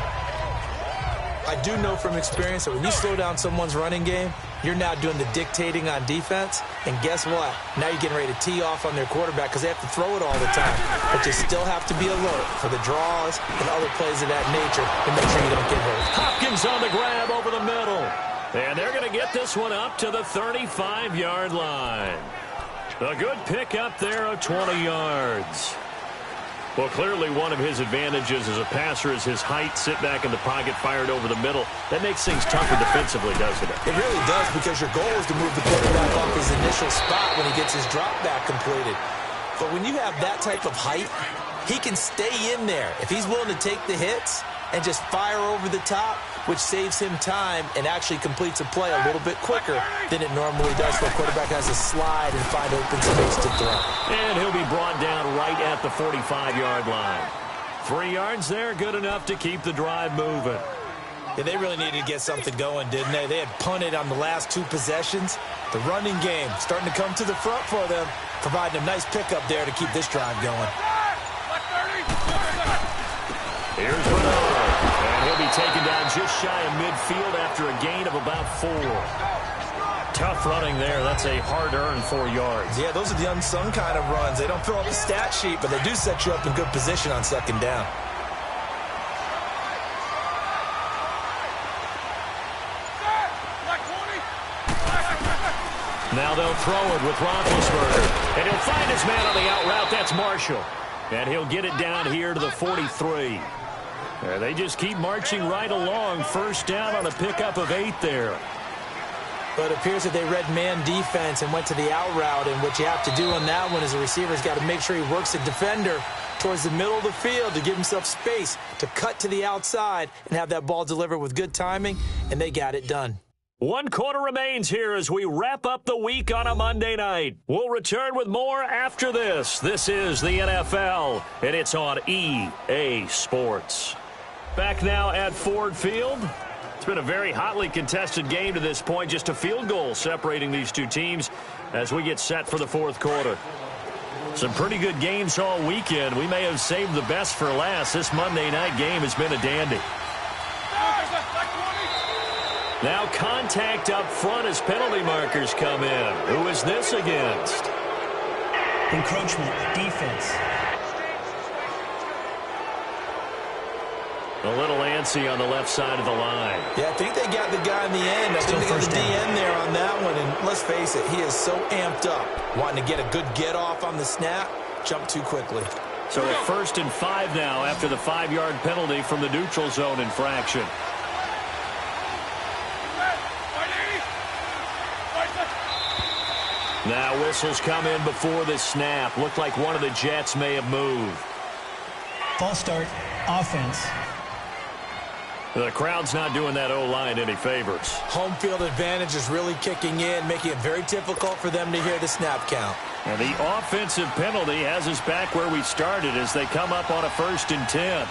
I do know from experience that when you slow down someone's running game, you're now doing the dictating on defense. And guess what? Now you're getting ready to tee off on their quarterback because they have to throw it all the time. But you still have to be alert for the draws and other plays of that nature to make sure you don't get hurt. Hopkins on the grab over the middle. And they're going to get this one up to the 35-yard line. A good pickup there of 20 yards. Well, clearly one of his advantages as a passer is his height. Sit back in the pocket, fired over the middle. That makes things tougher defensively, doesn't it? It really does, because your goal is to move the quarterback off his initial spot when he gets his drop back completed. But when you have that type of height, he can stay in there. If he's willing to take the hits and just fire over the top, which saves him time and actually completes a play a little bit quicker than it normally does for a quarterback has to slide and find open space to throw. And he'll be brought down right at the 45-yard line. 3 yards there, good enough to keep the drive moving. Yeah, they really needed to get something going, didn't they? They had punted on the last 2 possessions. The running game starting to come to the front for them, providing a nice pickup there to keep this drive going. Here's Bernard, and he'll be taken down just shy of midfield after a gain of about 4. Tough running there. That's a hard-earned 4 yards. Yeah, those are the unsung kind of runs. They don't fill up the stat sheet, but they do set you up in good position on second down. Now they'll throw it with Roethlisberger. And he'll find his man on the out route. That's Marshall. And he'll get it down here to the 43. And they just keep marching right along. First down on a pickup of 8 there. But it appears that they read man defense and went to the out route. And what you have to do on that one is the receiver's got to make sure he works the defender towards the middle of the field to give himself space to cut to the outside and have that ball delivered with good timing. And they got it done. 1 quarter remains here as we wrap up the week on a Monday night. We'll return with more after this. This is the NFL, and it's on EA Sports. Back now at Ford Field. It's been a very hotly contested game to this point. Just a field goal separating these 2 teams as we get set for the 4th quarter. Some pretty good games all weekend. We may have saved the best for last. This Monday night game has been a dandy. Now contact up front as penalty markers come in. Who is this against? Encroachment, defense. A little antsy on the left side of the line. Yeah, I think they got the guy in the end. I think they got the DN there on that one. And let's face it, he is so amped up, wanting to get a good get-off on the snap, jump too quickly. So at 1st and 5 now after the 5-yard penalty from the neutral zone infraction. Now whistles come in before the snap. Looked like one of the Jets may have moved. False start, offense. The crowd's not doing that O-line any favors. Home field advantage is really kicking in, making it very difficult for them to hear the snap count. And the offensive penalty has us back where we started as they come up on a 1st and 10.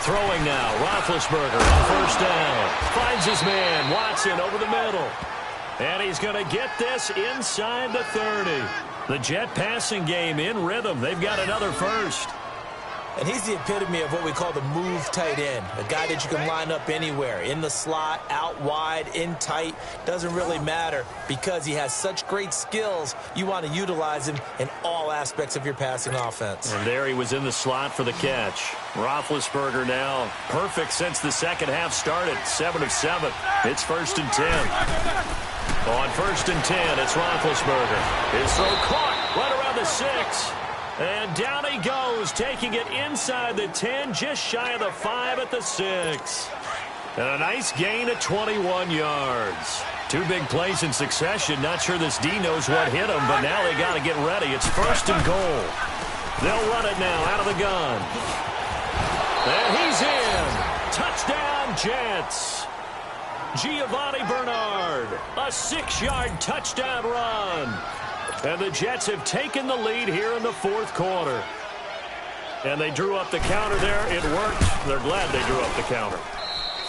Throwing now, Roethlisberger on 1st down. Finds his man, Watson, over the middle. And he's going to get this inside the 30. The Jet passing game in rhythm. They've got another 1st. And he's the epitome of what we call the move tight end. A guy that you can line up anywhere. In the slot, out wide, in tight. Doesn't really matter because he has such great skills. You want to utilize him in all aspects of your passing offense. And there he was in the slot for the catch. Roethlisberger now perfect since the second half started. 7 of 7. It's 1st and 10. On 1st and 10, it's Roethlisberger. His throw caught right around the 6. And down he goes, taking it inside the 10, just shy of the 5 at the 6. And a nice gain of 21 yards. 2 big plays in succession. Not sure this D knows what hit him, but now they got to get ready. It's 1st and goal. They'll run it now out of the gun. And he's in. Touchdown, Jets. Giovanni Bernard, a 6-yard touchdown run. And the Jets have taken the lead here in the 4th quarter. And they drew up the counter there. It worked. They're glad they drew up the counter.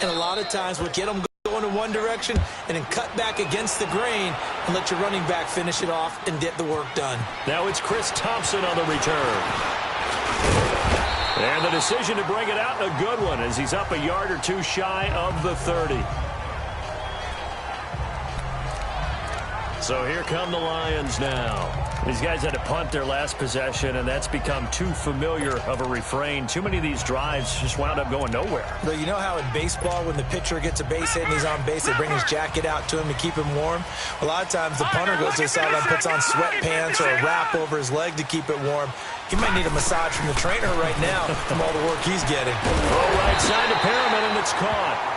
And a lot of times we'll get them going in one direction and then cut back against the grain and let your running back finish it off and get the work done. Now it's Chris Thompson on the return. And the decision to bring it out, a good one, as he's up a yard or 2 shy of the 30. So here come the Lions now. These guys had to punt their last possession, and that's become too familiar of a refrain. Too many of these drives just wound up going nowhere. But you know how in baseball, when the pitcher gets a base hit and he's on base, they bring his jacket out to him to keep him warm? A lot of times the punter goes to the sideline, puts on sweatpants or a wrap over his leg to keep it warm. He might need a massage from the trainer right now from all the work he's getting. Throw right side to Perriman, and it's caught.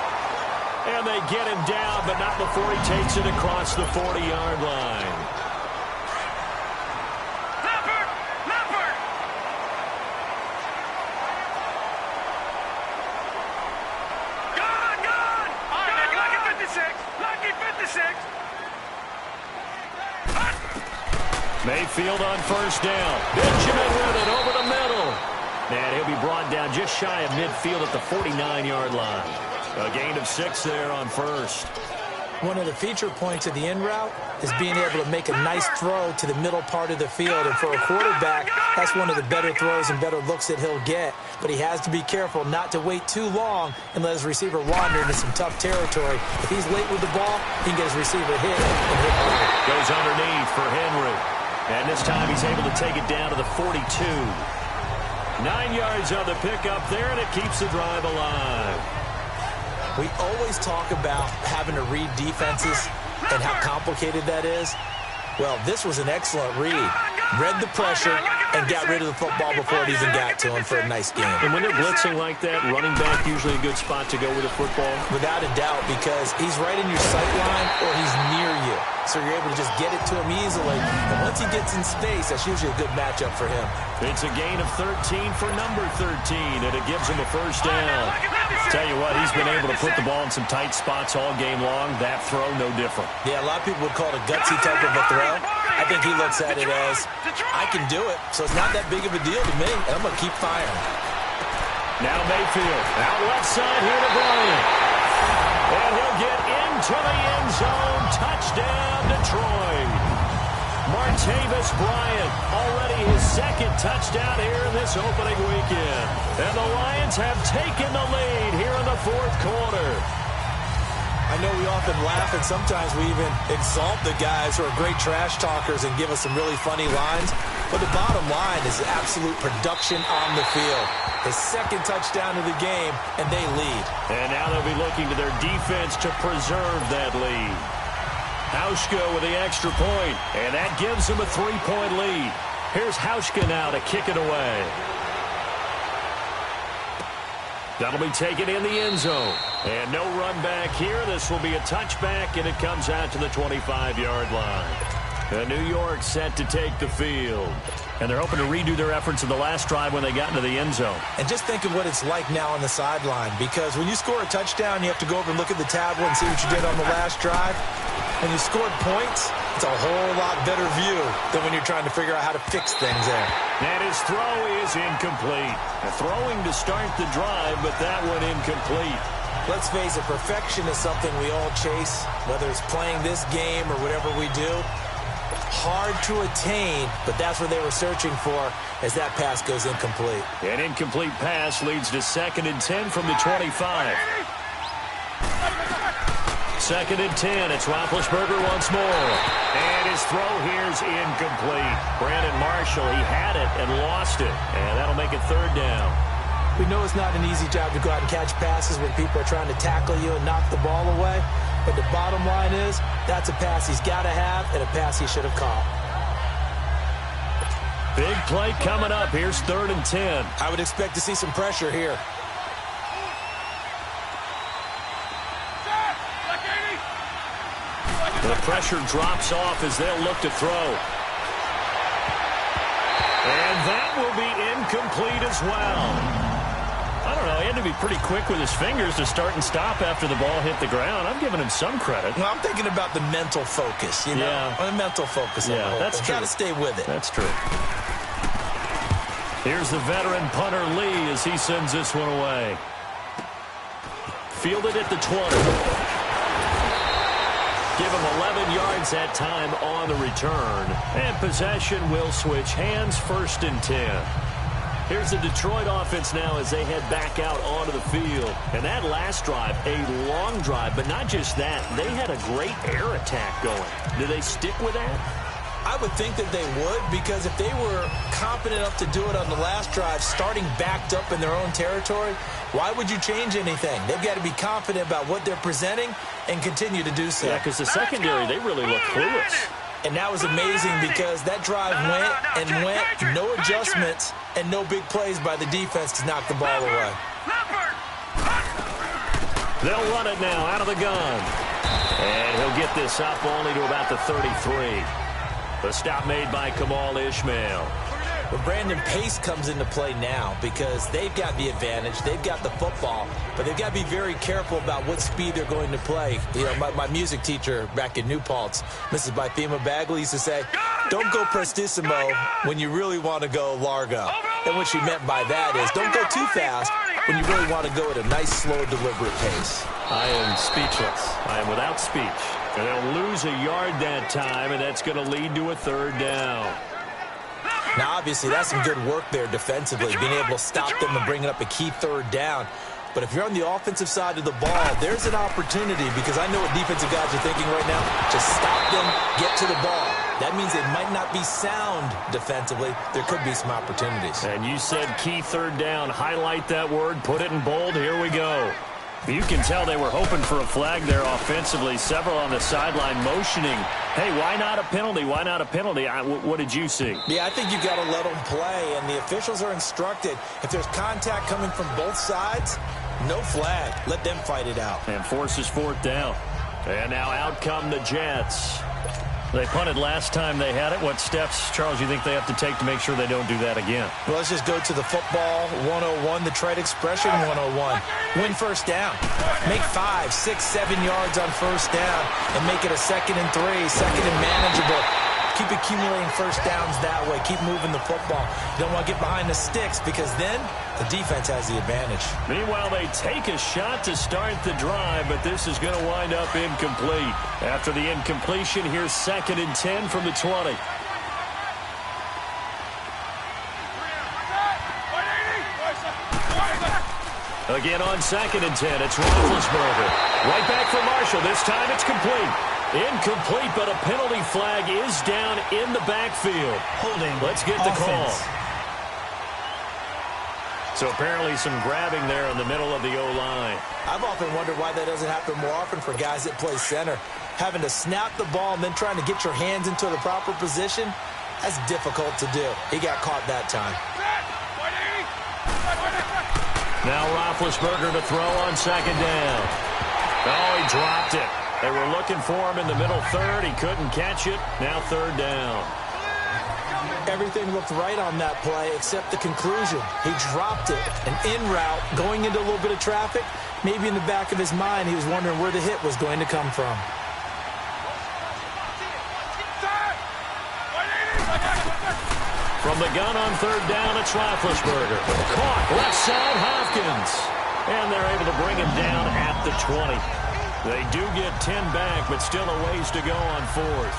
And they get him down, but not before he takes it across the 40-yard line. Mayfield on first down. Benjamin with it over the middle. And he'll be brought down just shy of midfield at the 49-yard line. A gain of 6 there on first. One of the feature points of the in route is being able to make a nice throw to the middle part of the field. And for a quarterback, that's one of the better throws and better looks that he'll get. But he has to be careful not to wait too long and let his receiver wander into some tough territory. If he's late with the ball, he can get his receiver hit and hit hard. Goes underneath for Henry. And this time he's able to take it down to the 42. 9 yards on the pickup there, and it keeps the drive alive. We always talk about having to read defenses and how complicated that is. Well, this was an excellent read. Read the pressure and got rid of the football before it even got to him for a nice game. And when they're blitzing like that, running back usually a good spot to go with the football? Without a doubt, because he's right in your sight line or he's near you. So you're able to just get it to him easily. And once he gets in space, that's usually a good matchup for him. It's a gain of 13 for number 13, and it gives him a first down. Tell you what, he's been able to put the ball in some tight spots all game long. That throw, no different. Yeah, a lot of people would call it a gutsy type of a throw. I think he looks at it as, I can do it, so it's not that big of a deal to me, and I'm going to keep firing. Now Mayfield, out left side here to Bryant. And he'll get into the end zone. Touchdown, Detroit. Martavis Bryant, already his second touchdown here in this opening weekend. And the Lions have taken the lead here in the fourth quarter. I know we often laugh, and sometimes we even exalt the guys who are great trash talkers and give us some really funny lines. But the bottom line is absolute production on the field. His second touchdown of the game, and they lead. And now they'll be looking to their defense to preserve that lead. Hauschka with the extra point, and that gives him a 3-point lead. Here's Hauschka now to kick it away. That'll be taken in the end zone. And no run back here. This will be a touchback, and it comes out to the 25-yard line. And New York set to take the field. And they're hoping to redo their efforts in the last drive when they got into the end zone. And just think of what it's like now on the sideline, because when you score a touchdown, you have to go over and look at the tablet and see what you did on the last drive. When you scored points, it's a whole lot better view than when you're trying to figure out how to fix things there. And his throw is incomplete. Throwing to start the drive, but that one incomplete. Let's face it, perfection is something we all chase, whether it's playing this game or whatever we do. Hard to attain, but that's what they were searching for as that pass goes incomplete. An incomplete pass leads to 2nd and 10 from the 25. 2nd and 10. It's Roethlisberger once more. And his throw here's incomplete. Brandon Marshall, he had it and lost it. And that'll make it 3rd down. We know it's not an easy job to go out and catch passes when people are trying to tackle you and knock the ball away. But the bottom line is, that's a pass he's got to have and a pass he should have caught. Big play coming up. Here's 3rd and 10. I would expect to see some pressure here. The pressure drops off as they'll look to throw. And that will be incomplete as well. I don't know. He had to be pretty quick with his fingers to start and stop after the ball hit the ground. I'm giving him some credit. Well, I'm thinking about the mental focus, you know? Yeah. The mental focus. Yeah, that's true. Got to stay with it. That's true. Here's the veteran punter Lee as he sends this one away. Fielded at the 20. Give him 11 yards that time on the return. And possession will switch hands, 1st and 10. Here's the Detroit offense now as they head back out onto the field. And that last drive, a long drive, but not just that. They had a great air attack going. Do they stick with that? I would think that they would, because if they were competent enough to do it on the last drive, starting backed up in their own territory, why would you change anything? They've got to be confident about what they're presenting and continue to do so. Yeah, because the secondary, they really look clueless. And that was amazing because that drive went, no adjustments, and no big plays by the defense to knock the ball away. They'll run it now out of the gun. And he'll get this up only to about the 33. The stop made by Kamal Ishmael. But Brandon, pace comes into play now because they've got the advantage. They've got the football, but they've got to be very careful about what speed they're going to play. You know, my music teacher back in New Paltz, Mrs. Bythema Bagley, used to say, Don't go prestissimo when you really want to go largo. And what she meant by that is don't go too fast when you really want to go at a nice, slow, deliberate pace. I am speechless. I am without speech. And they'll lose a yard that time, and that's going to lead to a third down. Now, obviously, that's some good work there defensively, being able to stop them and bringing up a key third down. But if you're on the offensive side of the ball, there's an opportunity, because I know what defensive guys are thinking right now. Just stop them, get to the ball. That means they might not be sound defensively. There could be some opportunities. And you said key third down. Highlight that word. Put it in bold. Here we go. You can tell they were hoping for a flag there offensively. Several on the sideline motioning. Hey, why not a penalty? Why not a penalty? What did you see? Yeah, I think you got to let them play, and the officials are instructed. If there's contact coming from both sides, no flag. Let them fight it out. And forces fourth down. And now out come the Jets. They punted last time they had it. What steps, Charles, you think they have to take to make sure they don't do that again? Well, let's just go to the football 101, the trade expression 101. Win first down. Make 5, 6, 7 yards on first down and make it a 2nd and 3, second and manageable. Keep accumulating first downs that way. Keep moving the football. You don't want to get behind the sticks, because then the defense has the advantage. Meanwhile, they take a shot to start the drive, but this is going to wind up incomplete. After the incompletion, here's 2nd and 10 from the 20. Again on 2nd and 10, it's Roethlisberger. Right back for Marshall. This time it's complete. Incomplete, but a penalty flag is down in the backfield. Holding. Let's get the call. Offense. So apparently some grabbing there in the middle of the O-line. I've often wondered why that doesn't happen more often for guys that play center. Having to snap the ball and then trying to get your hands into the proper position, that's difficult to do. He got caught that time. Now Roethlisberger to throw on 2nd down. Oh, he dropped it. They were looking for him in the middle third. He couldn't catch it. Now 3rd down. Everything looked right on that play except the conclusion. He dropped it. An in route going into a little bit of traffic. Maybe in the back of his mind, he was wondering where the hit was going to come from. From the gun on 3rd down, it's Roethlisberger. Caught left side, Hopkins. And they're able to bring him down at the 20. They do get 10 back, but still a ways to go on 4th.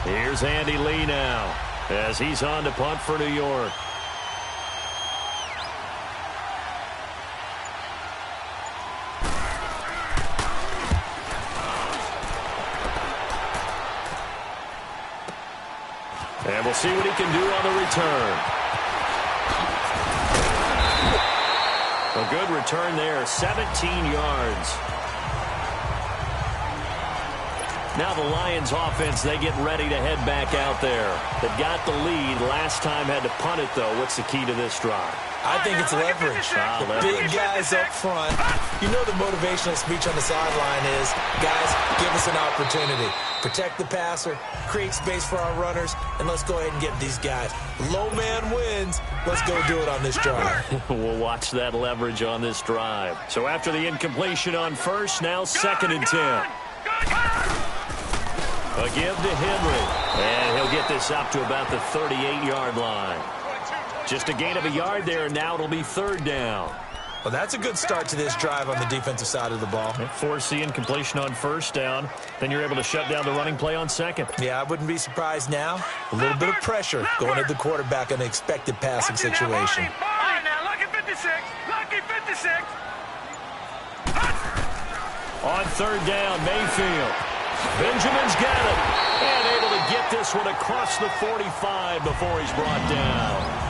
Here's Andy Lee now as he's on to punt for New York. And we'll see what he can do on the return. A good return there, 17 yards. Now the Lions offense, they get ready to head back out there. They've got the lead. Last time had to punt it, though. What's the key to this drive? I think it's leverage. The big guys up front. You know the motivational speech on the sideline is, guys, give us an opportunity. Protect the passer, create space for our runners, and let's go ahead and get these guys. Low man wins. Let's go do it on this drive. We'll watch that leverage on this drive. So after the incompletion on first, now 2nd and 10. A give to Henry. And he'll get this up to about the 38-yard line. Just a gain of a yard there, and now it'll be 3rd down. Well, that's a good start to this drive on the defensive side of the ball. Force the incompletion on 1st down. Then you're able to shut down the running play on 2nd. Yeah, I wouldn't be surprised now. A little bit of pressure going at the quarterback in an expected passing situation. All right, now, lucky 56. Lucky 56. On 3rd down, Mayfield. Benjamin's got it. And able to get this one across the 45 before he's brought down.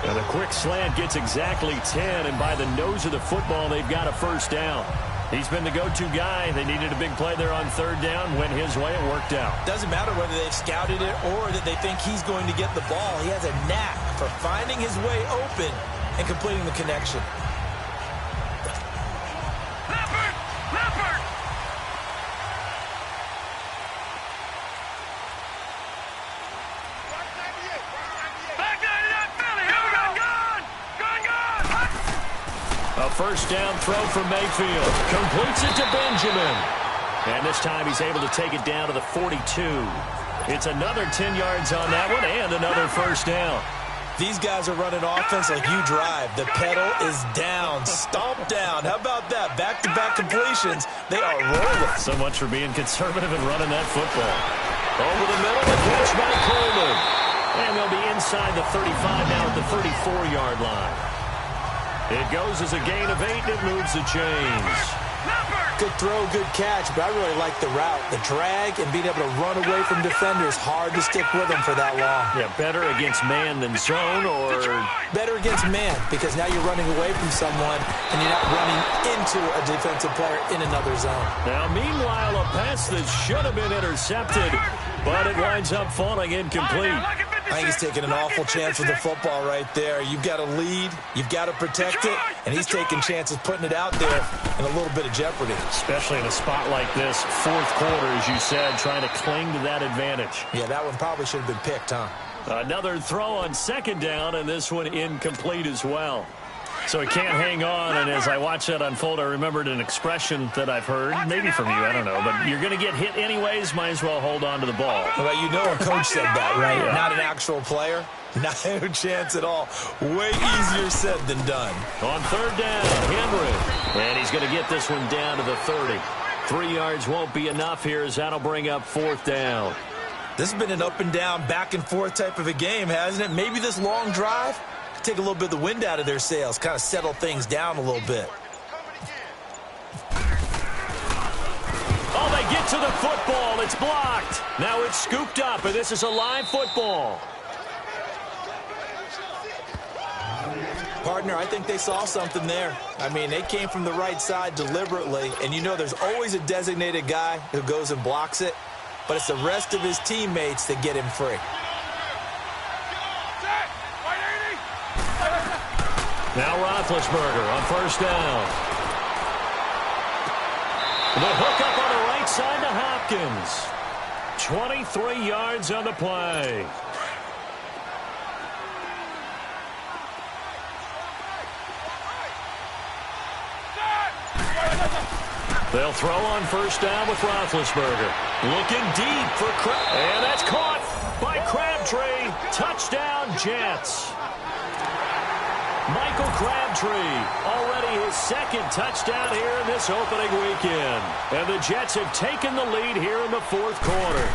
And a quick slant gets exactly 10, and by the nose of the football, they've got a 1st down. He's been the go-to guy. They needed a big play there on 3rd down. Went his way. It worked out. Doesn't matter whether they've scouted it or that they think he's going to get the ball. He has a knack for finding his way open and completing the connection. A 1st down throw from Mayfield. Completes it to Benjamin. And this time he's able to take it down to the 42. It's another 10 yards on that one and another first down. These guys are running offense like you drive. The pedal is down, stomped down. How about that? Back-to-back completions. They are rolling. So much for being conservative and running that football. Over the middle, the catch by Coleman. And they'll be inside the 35 now at the 34-yard line. It goes as a gain of 8, and it moves the chains. Good throw, good catch, but I really like the route. The drag and being able to run away from defenders, hard to stick with them for that long. Yeah, better against man than zone, or better against man, because now you're running away from someone and you're not running into a defensive player in another zone. Now, meanwhile, a pass that should have been intercepted, but it winds up falling incomplete. I think he's taking an awful chance with the football right there. You've got to lead, you've got to protect it, and he's taking chances putting it out there in a little bit of jeopardy. Especially in a spot like this, fourth quarter, as you said, trying to cling to that advantage. Yeah, that one probably should have been picked, huh? Another throw on second down, and this one incomplete as well. So he can't hang on, and as I watch that unfold, I remembered an expression that I've heard, maybe from you, I don't know, but you're going to get hit anyways, might as well hold on to the ball. Well, you know a coach said that, right? Yeah. Not an actual player. Not a chance at all. Way easier said than done. On third down, Henry. And he's going to get this one down to the 30. 3 yards won't be enough here as that'll bring up fourth down. This has been an up and down, back and forth type of a game, hasn't it? Maybe this long drive take a little bit of the wind out of their sails, kind of settle things down a little bit. Oh, they get to the football. It's blocked. Now it's scooped up, and this is a live football. Partner, I think they saw something there. I mean, they came from the right side deliberately, and you know there's always a designated guy who goes and blocks it, but it's the rest of his teammates that get him free. Now Roethlisberger on first down. The hook up on the right side to Hopkins. 23 yards on the play. They'll throw on first down with Roethlisberger. Looking deep for Crabtree. And that's caught by Crabtree. Touchdown, Jets. Michael Crabtree, already his second touchdown here in this opening weekend. And the Jets have taken the lead here in the fourth quarter.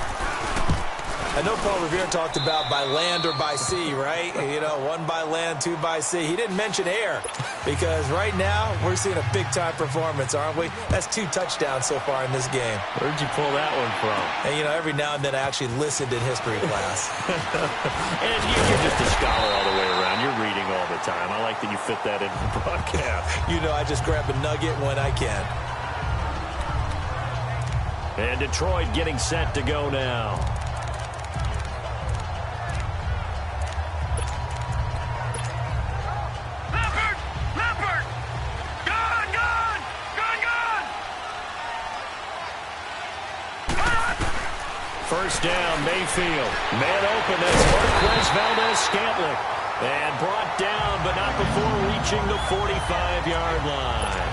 I know Paul Revere talked about by land or by sea, right? You know, 1 by land, 2 by sea. He didn't mention air because right now we're seeing a big-time performance, aren't we? That's 2 touchdowns so far in this game. Where'd you pull that one from? And, you know, every now and then I actually listened in history class. And you're just a scholar all the way around. You're reading all the time. I like that you fit that into the broadcast. You know, I just grab a nugget when I can. And Detroit getting set to go now. First down, Mayfield. Man open, that's Marquez Valdez-Scantling. And brought down, but not before reaching the 45-yard line.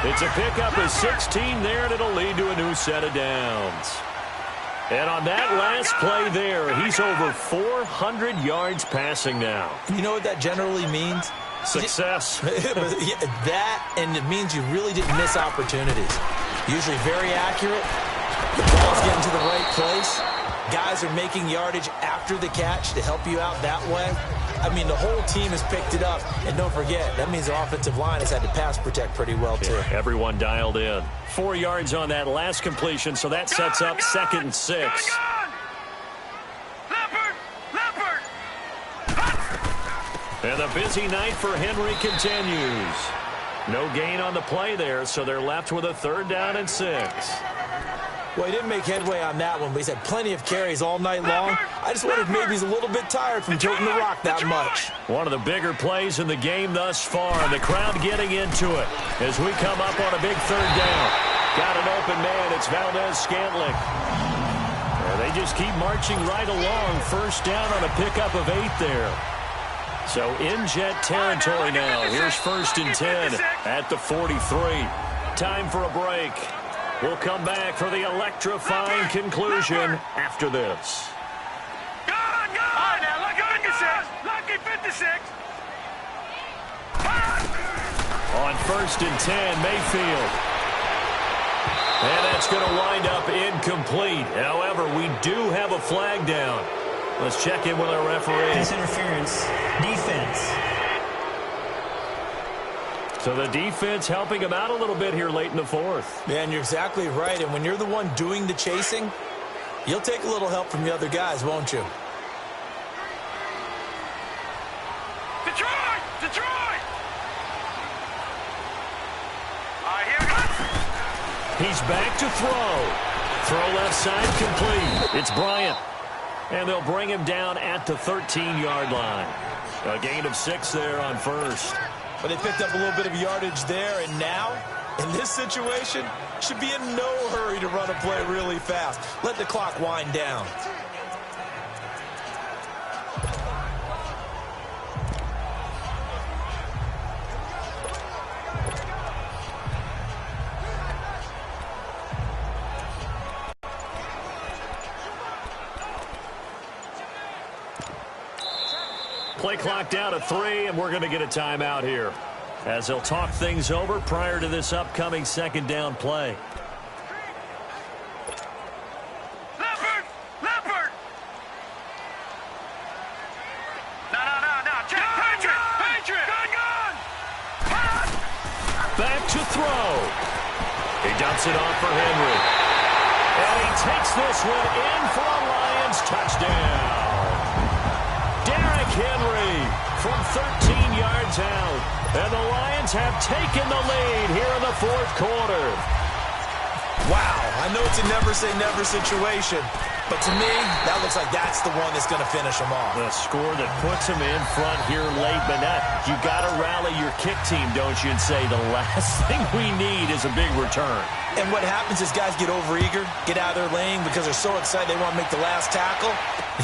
It's a pickup of 16 there, and it'll lead to a new set of downs. And on that last play there, he's over 400 yards passing now. You know what that generally means? Success. That, and it means you really didn't miss opportunities. Usually very accurate. The ball's getting to the right place. Guys are making yardage after the catch to help you out that way. I mean, the whole team has picked it up. And don't forget, that means the offensive line has had to pass protect pretty well, too. Yeah, everyone dialed in. 4 yards on that last completion, so that sets up 2nd and 6. And the busy night for Henry continues. No gain on the play there, so they're left with a 3rd down and 6. Well, he didn't make headway on that one, but he's had plenty of carries all night long. I just wondered if maybe he's a little bit tired from toting the rock that much. One of the bigger plays in the game thus far. The crowd getting into it as we come up on a big 3rd down. Got an open man. It's Valdez-Scantling. They just keep marching right along. First down on a pickup of 8 there. So in Jet territory now. Here's 1st and 10 at the 43. Time for a break. We'll come back for the electrifying conclusion after this. Go! All right, now, lucky 56. Lucky 56. On 1st and 10, Mayfield. And that's going to wind up incomplete. However, we do have a flag down. Let's check in with our referee. Pass interference. Defense. So the defense helping him out a little bit here late in the 4th. Man, you're exactly right. And when you're the one doing the chasing, you'll take a little help from the other guys, won't you? Detroit! Detroit! All right, here we go. He's back to throw. Throw left side complete. It's Bryant. And they'll bring him down at the 13-yard line. A gain of 6 there on 1st. But they picked up a little bit of yardage there, and now, in this situation, should be in no hurry to run a play really fast. Let the clock wind down. Play clock down to 3, and we're going to get a timeout here as they'll talk things over prior to this upcoming 2nd down play. Leopard! Leopard! No. Check. Patriot! Gun! Back to throw. He dumps it off for Henry. And he takes this one in for a Lions touchdown. Henry from 13 yards out. And the Lions have taken the lead here in the 4th quarter. Wow, I know it's a never-say-never situation, but to me, that looks like that's the one that's going to finish them off. The score that puts them in front here late, but you got to rally your kick team, don't you, and say the last thing we need is a big return. And what happens is guys get overeager, get out of their lane because they're so excited they want to make the last tackle.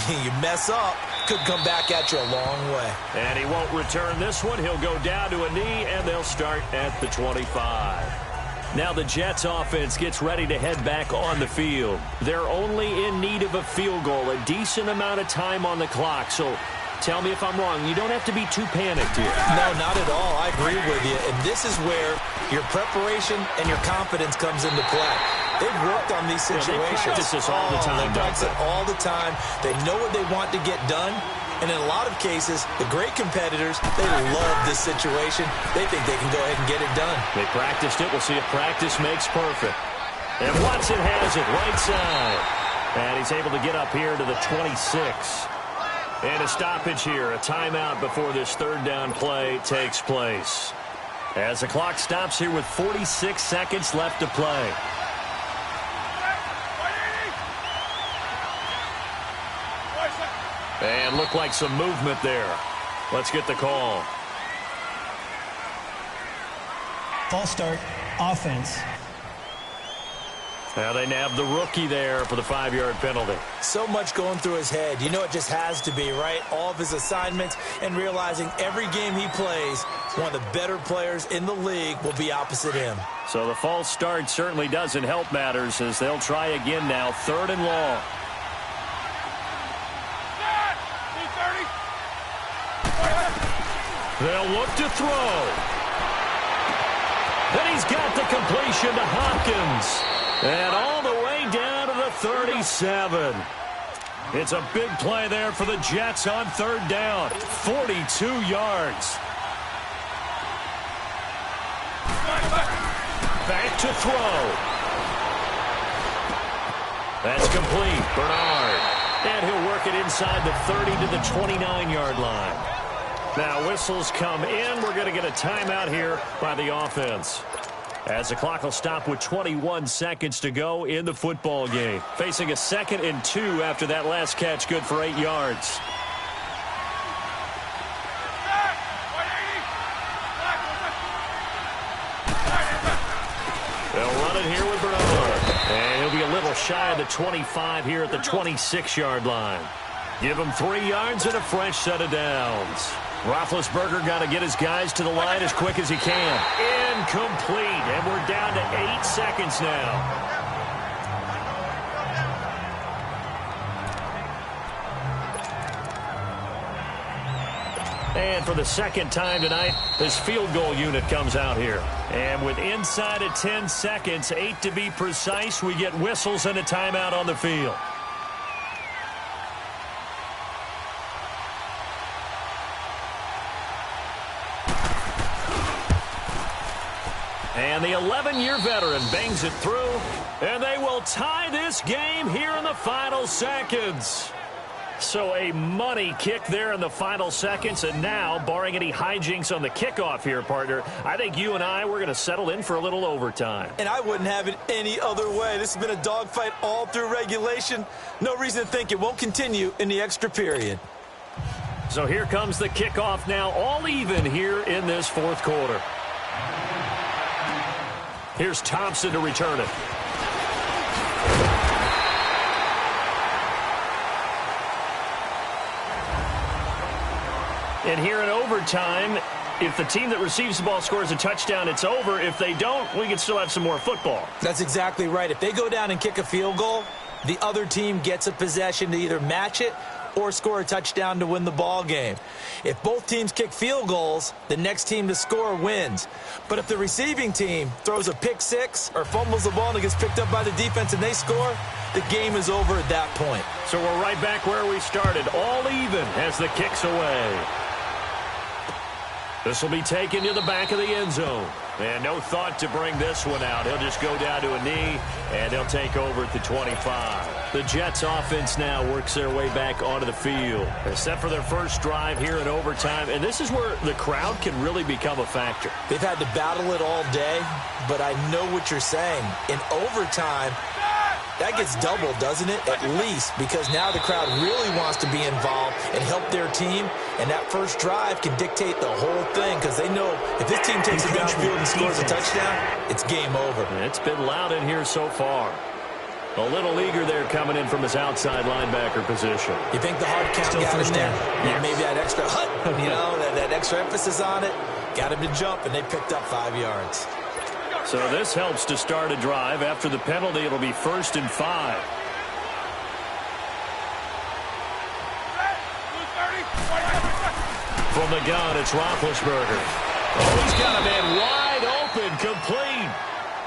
You mess up, could come back at you a long way. And he won't return this one. He'll go down to a knee, and they'll start at the 25. Now the Jets offense gets ready to head back on the field. They're only in need of a field goal, a decent amount of time on the clock. So tell me if I'm wrong. You don't have to be too panicked here. No, not at all. I agree with you. And this is where your preparation and your confidence comes into play. They've worked on these situations. They practice this all the time, They practice it all the time. They know what they want to get done. And in a lot of cases, the great competitors, they love this situation. They think they can go ahead and get it done. They practiced it. We'll see if practice makes perfect. And Watson has it right side. And he's able to get up here to the 26. And a stoppage here, a timeout before this 3rd down play takes place. As the clock stops here with 46 seconds left to play. And looked like some movement there. Let's get the call. False start. Offense. Now they nab the rookie there for the 5-yard penalty. So much going through his head. You know it just has to be, right? All of his assignments and realizing every game he plays, one of the better players in the league will be opposite him. So the false start certainly doesn't help matters as they'll try again now. 3rd and long. They'll look to throw. Then he's got the completion to Hopkins. And all the way down to the 37. It's a big play there for the Jets on 3rd down. 42 yards. Back to throw. That's complete. Bernard. And he'll work it inside the 30 to the 29-yard line. Now whistles come in. We're going to get a timeout here by the offense. As the clock will stop with 21 seconds to go in the football game. Facing a 2nd and 2 after that last catch, good for 8 yards. They'll run it here with Bernard. And he'll be a little shy of the 25 here at the 26-yard line. Give him 3 yards and a fresh set of downs. Roethlisberger got to get his guys to the line as quick as he can. Incomplete, and we're down to 8 seconds now. And for the second time tonight, this field goal unit comes out here. And with inside of 10 seconds, 8 to be precise, we get whistles and a timeout on the field. And the 11-year veteran bangs it through, and they will tie this game here in the final seconds. So a money kick there in the final seconds, and now, barring any hijinks on the kickoff here, partner, I think you and we're going to settle in for a little overtime. And I wouldn't have it any other way. This has been a dogfight all through regulation. No reason to think it won't continue in the extra period. So here comes the kickoff now, all even here in this fourth quarter. Here's Thompson to return it. And here in overtime, if the team that receives the ball scores a touchdown, it's over. If they don't, we can still have some more football. That's exactly right. If they go down and kick a field goal, the other team gets a possession to either match it or score a touchdown to win the ball game. If both teams kick field goals, the next team to score wins. But if the receiving team throws a pick six or fumbles the ball and it gets picked up by the defense and they score, the game is over at that point. So we're right back where we started, all even as the kick's away. This will be taken to the back of the end zone. And no thought to bring this one out. He'll just go down to a knee, and they'll take over at the 25. The Jets offense now works their way back onto the field. They're set for their first drive here in overtime, and this is where the crowd can really become a factor. They've had to battle it all day, but I know what you're saying. In overtime, that gets doubled, doesn't it? At least, because now the crowd really wants to be involved and help their team, and that first drive can dictate the whole thing because they know if this team takes it downfield and scores a touchdown, it's game over. It's been loud in here so far. A little eager there coming in from his outside linebacker position. You think the hard count got him there? Yeah, maybe that extra that extra emphasis on it got him to jump, and they picked up 5 yards. So this helps to start a drive. After the penalty, it'll be 1st and 5. From the gun, it's Roethlisberger. Oh, he's got a man wide open, complete.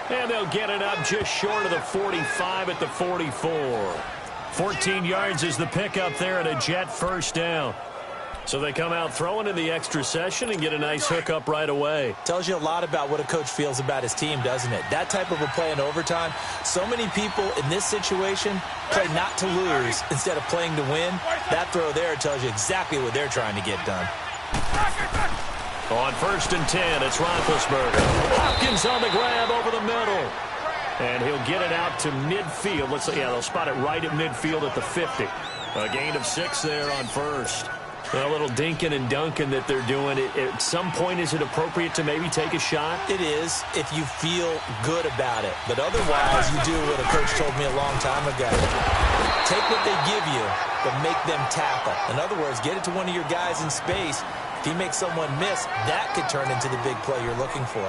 And they'll get it up just short of the 45 at the 44. 14 yards is the pickup there and a Jet first down. So they come out throwing in the extra session and get a nice hookup right away. Tells you a lot about what a coach feels about his team, doesn't it? That type of a play in overtime, so many people in this situation play not to lose instead of playing to win. That throw there tells you exactly what they're trying to get done. On 1st and 10, it's Roethlisberger. Hopkins on the grab over the middle. And he'll get it out to midfield. They'll spot it right at midfield at the 50. A gain of 6 there on 1st. A little dinking and dunking that they're doing. At some point, is it appropriate to maybe take a shot? It is if you feel good about it. But otherwise, you do what a coach told me a long time ago. Take what they give you, but make them tackle. In other words, get it to one of your guys in space. If he makes someone miss, that could turn into the big play you're looking for.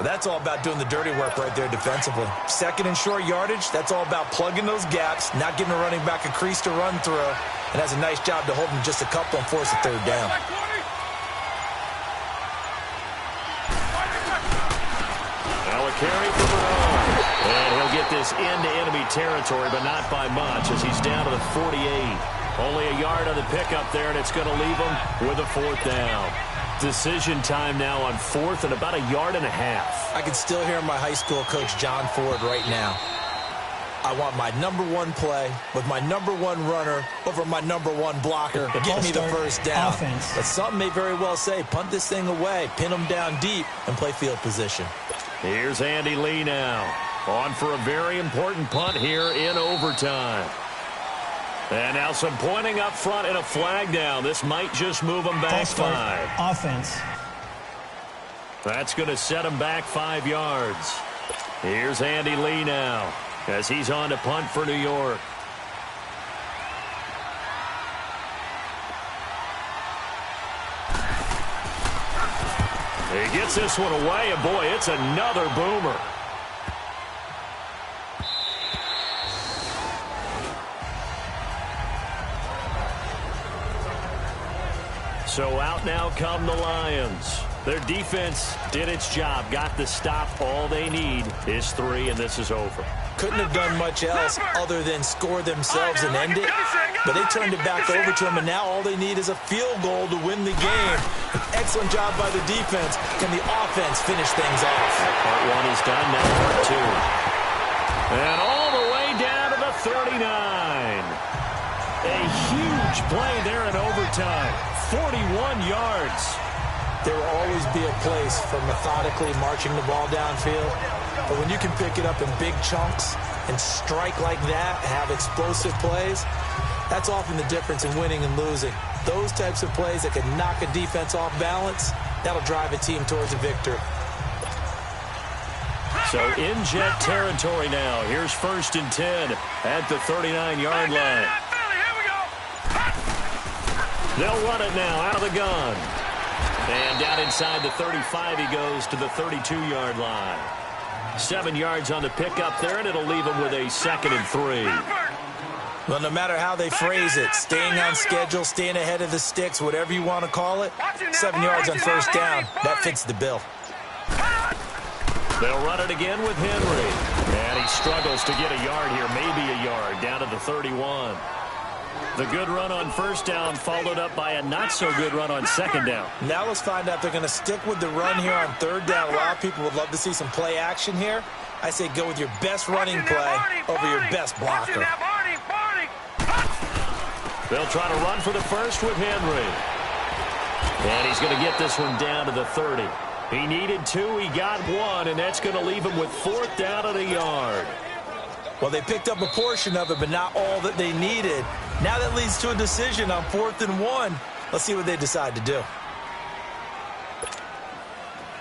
But that's all about doing the dirty work right there defensively. Second and short yardage, that's all about plugging those gaps, not giving a running back a crease to run through, and has a nice job to hold him just a couple and force a 3rd down. Now a carry for Bernard. And he'll get this into enemy territory, but not by much as he's down to the 48. Only a yard on the pickup there, and it's going to leave him with a 4th down. Decision time now on 4th and about 1.5 yards. I can still hear my high school coach, John Ford, right now. I want my #1 play with my #1 runner over my #1 blocker. Give me the first down. Offense. But some may very well say, punt this thing away, pin them down deep, and play field position. Here's Andy Lee now. On for a very important punt here in overtime. And now some pointing up front and a flag down. This might just move them back 5. Offense. That's going to set them back 5 yards. Here's Andy Lee now as he's on to punt for New York. He gets this one away, and boy, it's another boomer. So out now come the Lions. Their defense did its job, got the stop. All they need is 3, and this is over. Couldn't have done much else other than score themselves and end it. But they turned it back over to him, and now all they need is a field goal to win the game. An excellent job by the defense. Can the offense finish things off? Part 1 is done, now part 2. And all the way down to the 39. A huge play there in overtime. 41 yards. There will always be a place for methodically marching the ball downfield. But when you can pick it up in big chunks and strike like that, have explosive plays, that's often the difference in winning and losing. Those types of plays that can knock a defense off balance, that'll drive a team towards a victory. So in jet territory now. Here's 1st and 10 at the 39-yard line. They'll run it now out of the gun. And down inside the 35, he goes to the 32-yard line. 7 yards on the pickup there, and it'll leave him with a 2nd and 3. Well, no matter how they phrase it, staying on schedule, staying ahead of the sticks, whatever you want to call it, 7 yards on 1st down, that fits the bill. They'll run it again with Henry. And he struggles to get a yard here, maybe a yard, down to the 31. The good run on 1st down followed up by a not-so-good run on 2nd down. Now let's find out they're going to stick with the run here on 3rd down. A lot of people would love to see some play action here. I say go with your best running play over your best blocker. They'll try to run for the 1st with Henry. And he's going to get this one down to the 30. He needed 2, he got 1, and that's going to leave him with 4th down at a yard. Well, they picked up a portion of it, but not all that they needed. Now that leads to a decision on 4th and 1. Let's see what they decide to do.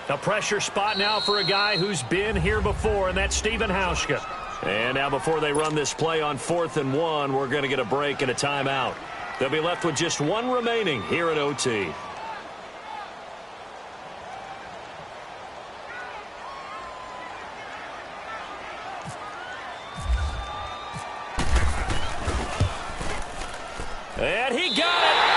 A pressure spot now for a guy who's been here before, and that's Stephen Hauschka. And now before they run this play on 4th and 1, we're going to get a break and a timeout. They'll be left with just 1 remaining here at OT. And he got it!